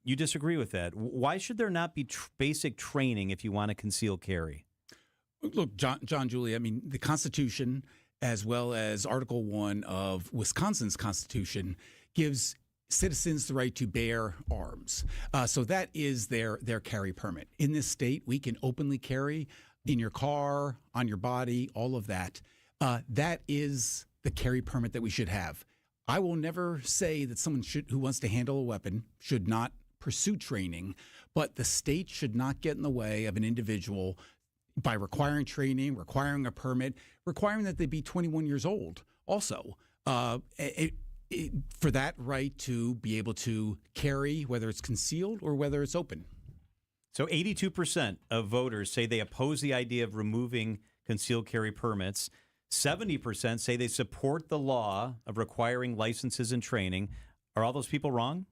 S11: you disagree with that. Why should there not be basic training if you want to conceal carry?
S9: Look, John, Julie, I mean, the Constitution, as well as Article 1 of Wisconsin's Constitution, gives citizens the right to bear arms. So that is their carry permit. In this state, we can openly carry in your car, on your body, all of that. That is the carry permit that we should have. I will never say that someone who wants to handle a weapon should not pursue training, but the state should not get in the way of an individual by requiring training, requiring a permit, requiring that they be 21 years old also. For that right to be able to carry, whether it's concealed or whether it's open.
S11: So 82% of voters say they oppose the idea of removing concealed carry permits. 70% say they support the law of requiring licenses and training. Are all those people wrong?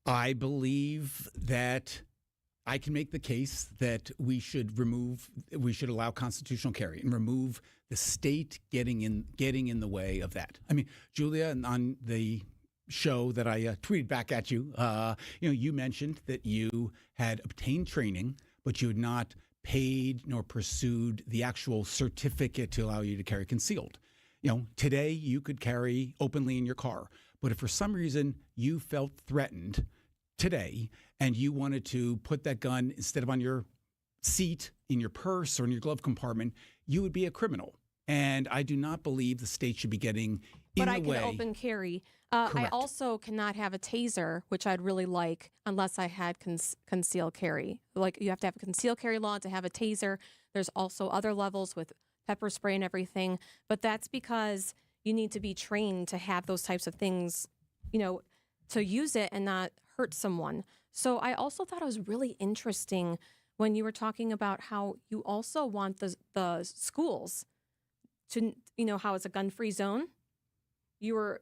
S9: I believe that I can make the case that we should allow constitutional carry and remove the state getting in the way of that. I mean, Julia, on the show that I tweeted back at you. You mentioned that you had obtained training, but you had not paid nor pursued the actual certificate to allow you to carry concealed. Today you could carry openly in your car, but if for some reason you felt threatened today and you wanted to put that gun instead of on your seat, in your purse, or in your glove compartment, you would be a criminal. And I do not believe the state should be getting in the way.
S25: But I can open carry. I also cannot have a taser, which I'd really like, unless I had concealed carry. Like, you have to have a concealed carry law to have a taser. There's also other levels with pepper spray and everything. But that's because you need to be trained to have those types of things, to use it and not hurt someone. So I also thought it was really interesting when you were talking about how you also want the schools to, how it's a gun-free zone. Were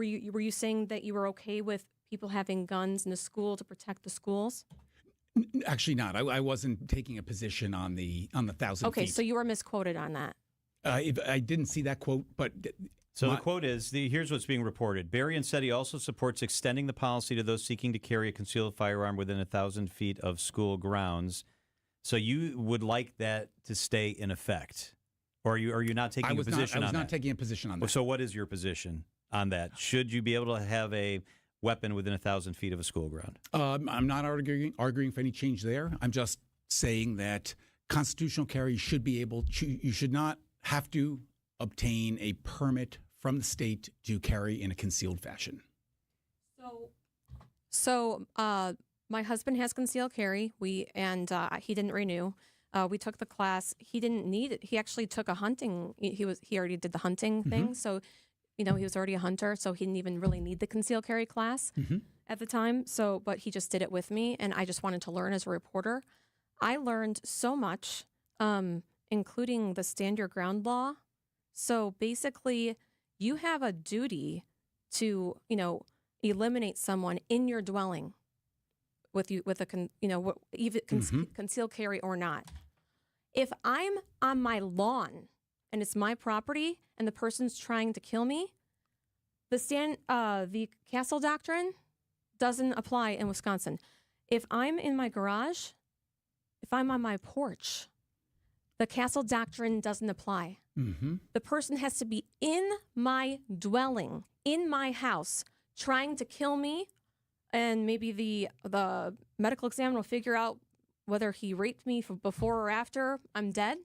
S25: you saying that you were okay with people having guns in the school to protect the schools?
S9: Actually, not. I wasn't taking a position on the 1,000 feet.
S25: Okay, so you were misquoted on that.
S9: I didn't see that quote, but
S11: the quote is, here's what's being reported. Berrien said he also supports extending the policy to those seeking to carry a concealed firearm within 1,000 feet of school grounds. So you would like that to stay in effect? Or are you not taking a position on that?
S9: I was not taking a position on that.
S11: So what is your position on that? Should you be able to have a weapon within 1,000 feet of a school ground?
S9: I'm not arguing for any change there. I'm just saying that constitutional carry should be able to, you should not have to obtain a permit from the state to carry in a concealed fashion.
S25: So my husband has concealed carry. He didn't renew. We took the class. He didn't need it. He actually took a hunting. He already did the hunting thing. So, he was already a hunter. So he didn't even really need the concealed carry class at the time. So, but he just did it with me, and I just wanted to learn as a reporter. I learned so much, including the stand your ground law. So basically, you have a duty to, eliminate someone in your dwelling with concealed carry or not. If I'm on my lawn and it's my property and the person's trying to kill me, the Castle Doctrine doesn't apply in Wisconsin. If I'm in my garage, if I'm on my porch, the Castle Doctrine doesn't apply. The person has to be in my dwelling, in my house, trying to kill me, and maybe the medical examiner will figure out whether he raped me before or after I'm dead.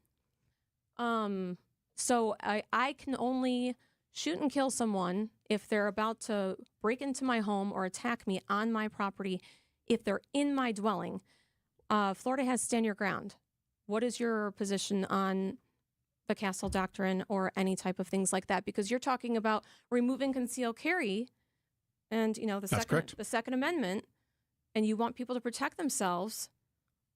S25: So I can only shoot and kill someone if they're about to break into my home or attack me on my property, if they're in my dwelling. Florida has stand your ground. What is your position on the Castle Doctrine or any type of things like that? Because you're talking about removing concealed carry and, the Second Amendment, and you want people to protect themselves.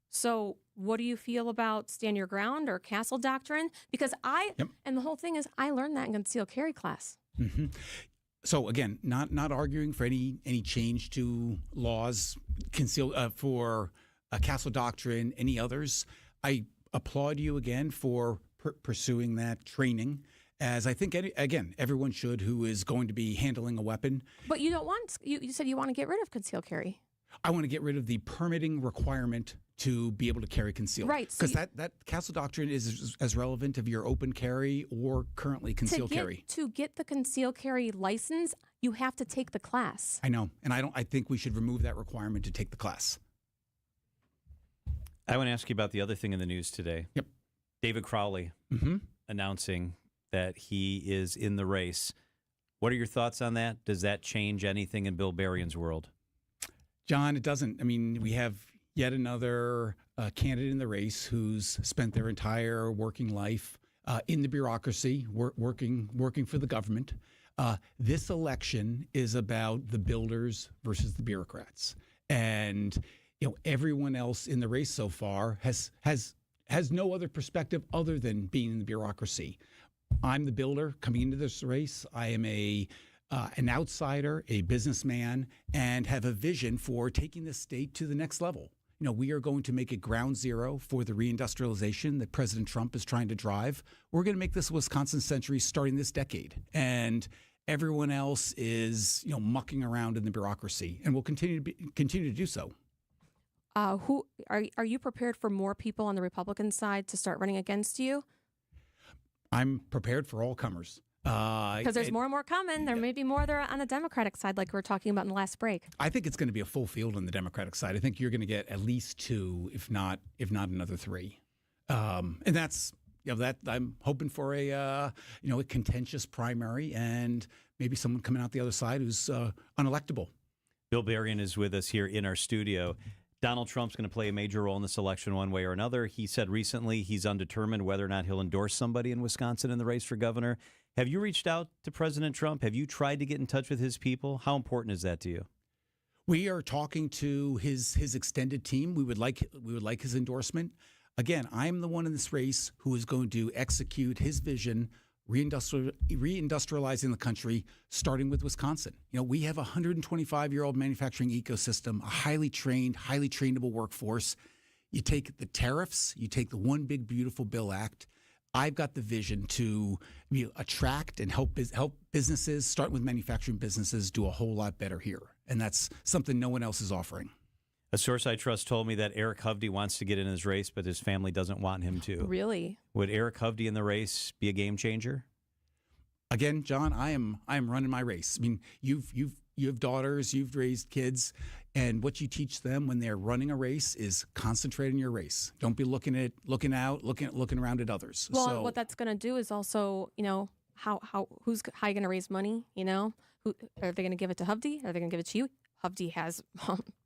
S25: So what do you feel about stand your ground or Castle Doctrine? Because and the whole thing is, I learned that in concealed carry class.
S9: So again, not arguing for any change to laws for Castle Doctrine, any others. I applaud you again for pursuing that training, as I think, everyone should who is going to be handling a weapon.
S25: But you don't want, you said you want to get rid of concealed carry.
S9: I want to get rid of the permitting requirement to be able to carry concealed.
S25: Right.
S9: Because that Castle Doctrine is as relevant of your open carry or currently concealed carry.
S25: To get the concealed carry license, you have to take the class.
S9: I know. And I think we should remove that requirement to take the class.
S11: I want to ask you about the other thing in the news today.
S9: Yep.
S11: David Crowley announcing that he is in the race. What are your thoughts on that? Does that change anything in Bill Berrien's world?
S9: John, it doesn't. I mean, we have yet another candidate in the race who's spent their entire working life in the bureaucracy, working for the government. This election is about the builders versus the bureaucrats. And everyone else in the race so far has no other perspective other than being in the bureaucracy. I'm the builder coming into this race. I am an outsider, a businessman, and have a vision for taking the state to the next level. We are going to make it ground zero for the reindustrialization that President Trump is trying to drive. We're going to make this Wisconsin century starting this decade. And everyone else is mucking around in the bureaucracy, and will continue to do so.
S25: Who are you prepared for more people on the Republican side to start running against you?
S9: I'm prepared for all comers.
S25: Because there's more and more coming. There may be more there on the Democratic side, like we were talking about in the last break.
S9: I think it's going to be a full field on the Democratic side. I think you're going to get at least 2, if not another 3. And that's that I'm hoping for a contentious primary and maybe someone coming out the other side who's unelectable.
S11: Bill Berrien is with us here in our studio. Donald Trump's going to play a major role in this election one way or another. He said recently he's undetermined whether or not he'll endorse somebody in Wisconsin in the race for governor. Have you reached out to President Trump? Have you tried to get in touch with his people? How important is that to you?
S9: We are talking to his extended team. We would like his endorsement. Again, I'm the one in this race who is going to execute his vision, reindustrializing the country, starting with Wisconsin. We have a 125-year-old manufacturing ecosystem, a highly trained, highly trainable workforce. You take the tariffs, you take the One Big Beautiful Bill Act. I've got the vision to attract and help businesses, starting with manufacturing businesses, do a whole lot better here. And that's something no one else is offering.
S11: A source I trust told me that Eric Hovde wants to get in his race, but his family doesn't want him to.
S25: Really?
S11: Would Eric Hovde in the race be a game changer?
S9: Again, John, I am running my race. I mean, you have daughters, you've raised kids, and what you teach them when they're running a race is concentrate on your race. Don't be looking around at others.
S25: Well, what that's going to do is also, how you going to raise money? Who are they going to give it to Hovde? Are they going to give it to you? Hovde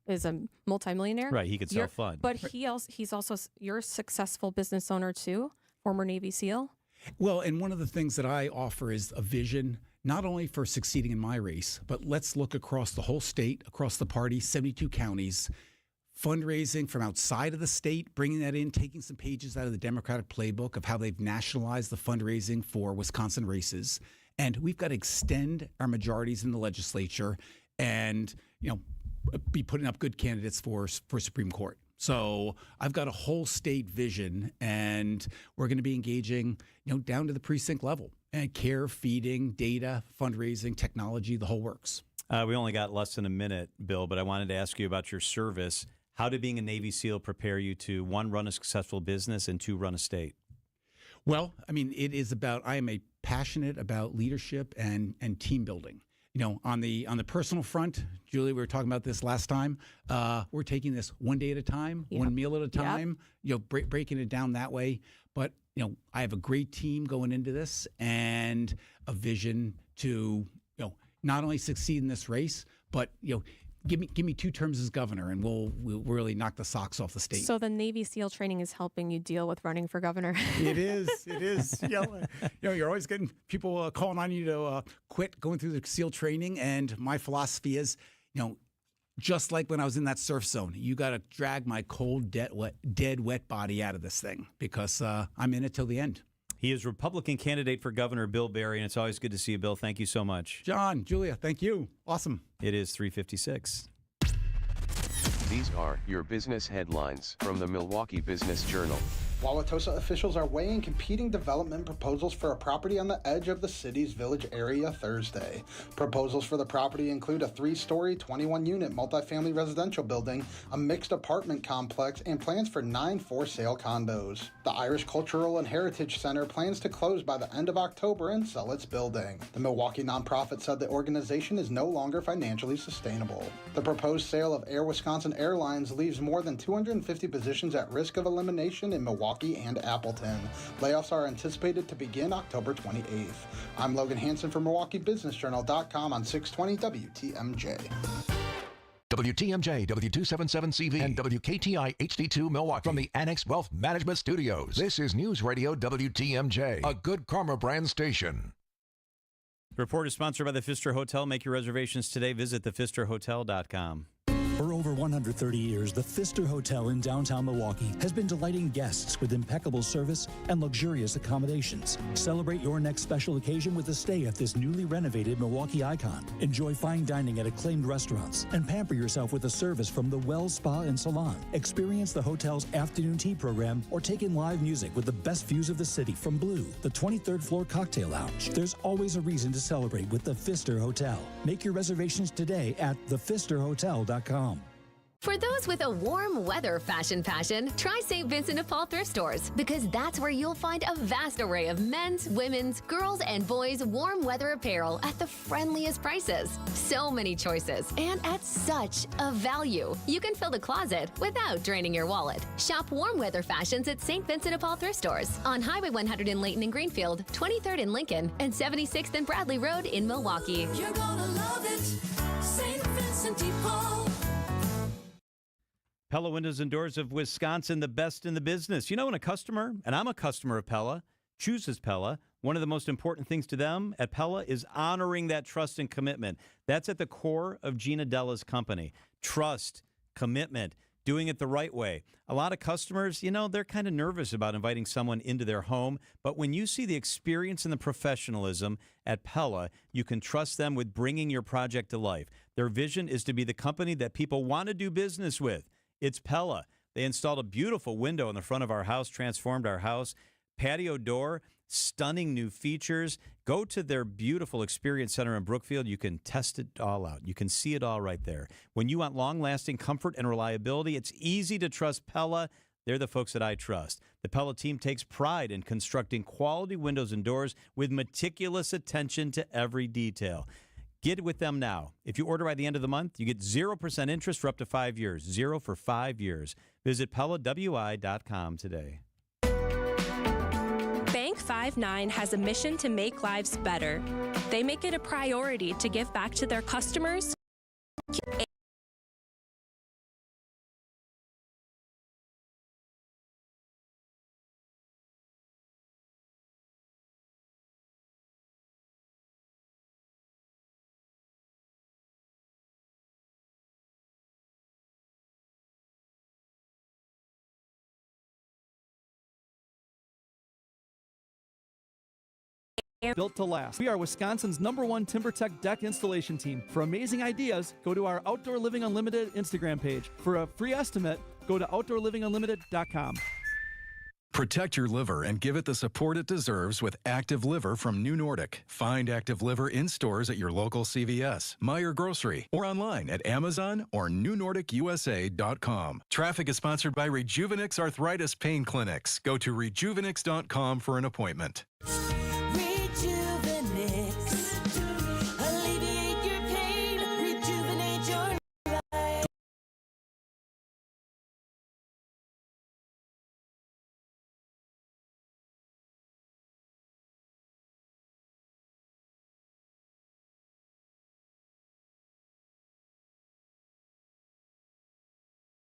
S25: is a multimillionaire.
S11: Right, he could self-fund.
S25: But he's also you're a successful business owner too, former Navy SEAL.
S9: Well, and one of the things that I offer is a vision, not only for succeeding in my race, but let's look across the whole state, across the party, 72 counties, fundraising from outside of the state, bringing that in, taking some pages out of the Democratic playbook of how they've nationalized the fundraising for Wisconsin races. And we've got to extend our majorities in the legislature and, be putting up good candidates for Supreme Court. So I've got a whole state vision, and we're going to be engaging, down to the precinct level, and care, feeding, data, fundraising, technology, the whole works.
S11: We only got less than a minute, Bill, but I wanted to ask you about your service. How did being a Navy SEAL prepare you to, 1, run a successful business, and 2, run a state?
S9: Well, I mean, I am passionate about leadership and team building. On the personal front, Julie, we were talking about this last time. We're taking this one day at a time, one meal at a time, breaking it down that way. But, I have a great team going into this and a vision to, not only succeed in this race, but, give me 2 terms as governor, and we'll really knock the socks off the state.
S25: So the Navy SEAL training is helping you deal with running for governor.
S9: It is. You're always getting people calling on you to quit going through the SEAL training, and my philosophy is, just like when I was in that surf zone, you got to drag my cold, dead, wet body out of this thing because I'm in it till the end.
S11: He is Republican candidate for governor, Bill Berrien. It's always good to see you, Bill. Thank you so much.
S9: John, Julia, thank you. Awesome.
S11: It is 3:56.
S5: These are your business headlines from the Milwaukee Business Journal.
S14: Wauwatosa officials are weighing competing development proposals for a property on the edge of the city's village area Thursday. Proposals for the property include a 3-story, 21-unit multifamily residential building, a mixed apartment complex, and plans for 9 for-sale condos. The Irish Cultural and Heritage Center plans to close by the end of October and sell its building. The Milwaukee nonprofit said the organization is no longer financially sustainable. The proposed sale of Air Wisconsin Airlines leaves more than 250 positions at risk of elimination in Milwaukee and Appleton. Layoffs are anticipated to begin October 28th. I'm Logan Hansen for MilwaukeeBusinessJournal.com on 620 WTMJ.
S10: WTMJ, W277CV, and WKTI HD2 Milwaukee from the Annex Wealth Management Studios. This is News Radio WTMJ, a Good Karma brand station.
S11: The report is sponsored by the Pfister Hotel. Make your reservations today. Visit thepfisterhotel.com.
S15: over 130 years, the Pfister Hotel in downtown Milwaukee has been delighting guests with impeccable service and luxurious accommodations. Celebrate your next special occasion with a stay at this newly renovated Milwaukee icon. Enjoy fine dining at acclaimed restaurants and pamper yourself with a service from the Wells Spa and Salon. Experience the hotel's afternoon tea program or take in live music with the best views of the city from Blue, the 23rd floor cocktail lounge. There's always a reason to celebrate with the Pfister Hotel. Make your reservations today at thepfisterhotel.com.
S16: For those with a warm weather fashion passion, try St. Vincent de Paul thrift stores, because that's where you'll find a vast array of men's, women's, girls, and boys' warm weather apparel at the friendliest prices. So many choices, and at such a value. You can fill the closet without draining your wallet. Shop warm weather fashions at St. Vincent de Paul thrift stores on Highway 100 in Layton and Greenfield, 23rd in Lincoln, and 76th and Bradley Road in Milwaukee.
S22: You're gonna love it, St. Vincent de Paul.
S11: Pella Windows and Doors of Wisconsin, the best in the business. You know, when a customer, and I'm a customer of Pella, chooses Pella, one of the most important things to them at Pella is honoring that trust and commitment. That's at the core of Gina Della's company. Trust, commitment, doing it the right way. A lot of customers, you know, they're kind of nervous about inviting someone into their home, but when you see the experience and the professionalism at Pella, you can trust them with bringing your project to life. Their vision is to be the company that people want to do business with. It's Pella. They installed a beautiful window in the front of our house, transformed our house. Patio door, stunning new features. Go to their beautiful experience center in Brookfield. You can test it all out. You can see it all right there. When you want long-lasting comfort and reliability, it's easy to trust Pella. They're the folks that I trust. The Pella team takes pride in constructing quality windows and doors with meticulous attention to every detail. Get with them now. If you order by the end of the month, you get 0% interest for up to 5 years. 0 for 5 years. Visit PellaWI.com today.
S23: Bank 5-9 has a mission to make lives better. They make it a priority to give back to their customers.
S24: Built to last. We are Wisconsin's #1 TimberTech deck installation team. For amazing ideas, go to our Outdoor Living Unlimited Instagram page. For a free estimate, go to OutdoorLivingUnlimited.com.
S17: Protect your liver and give it the support it deserves with Active Liver from New Nordic. Find Active Liver in stores at your local CVS, Meijer Grocery, or online at Amazon or NewNordicUSA.com. Traffic is sponsored by Rejuvenix Arthritis Pain Clinics. Go to Rejuvenix.com for an appointment.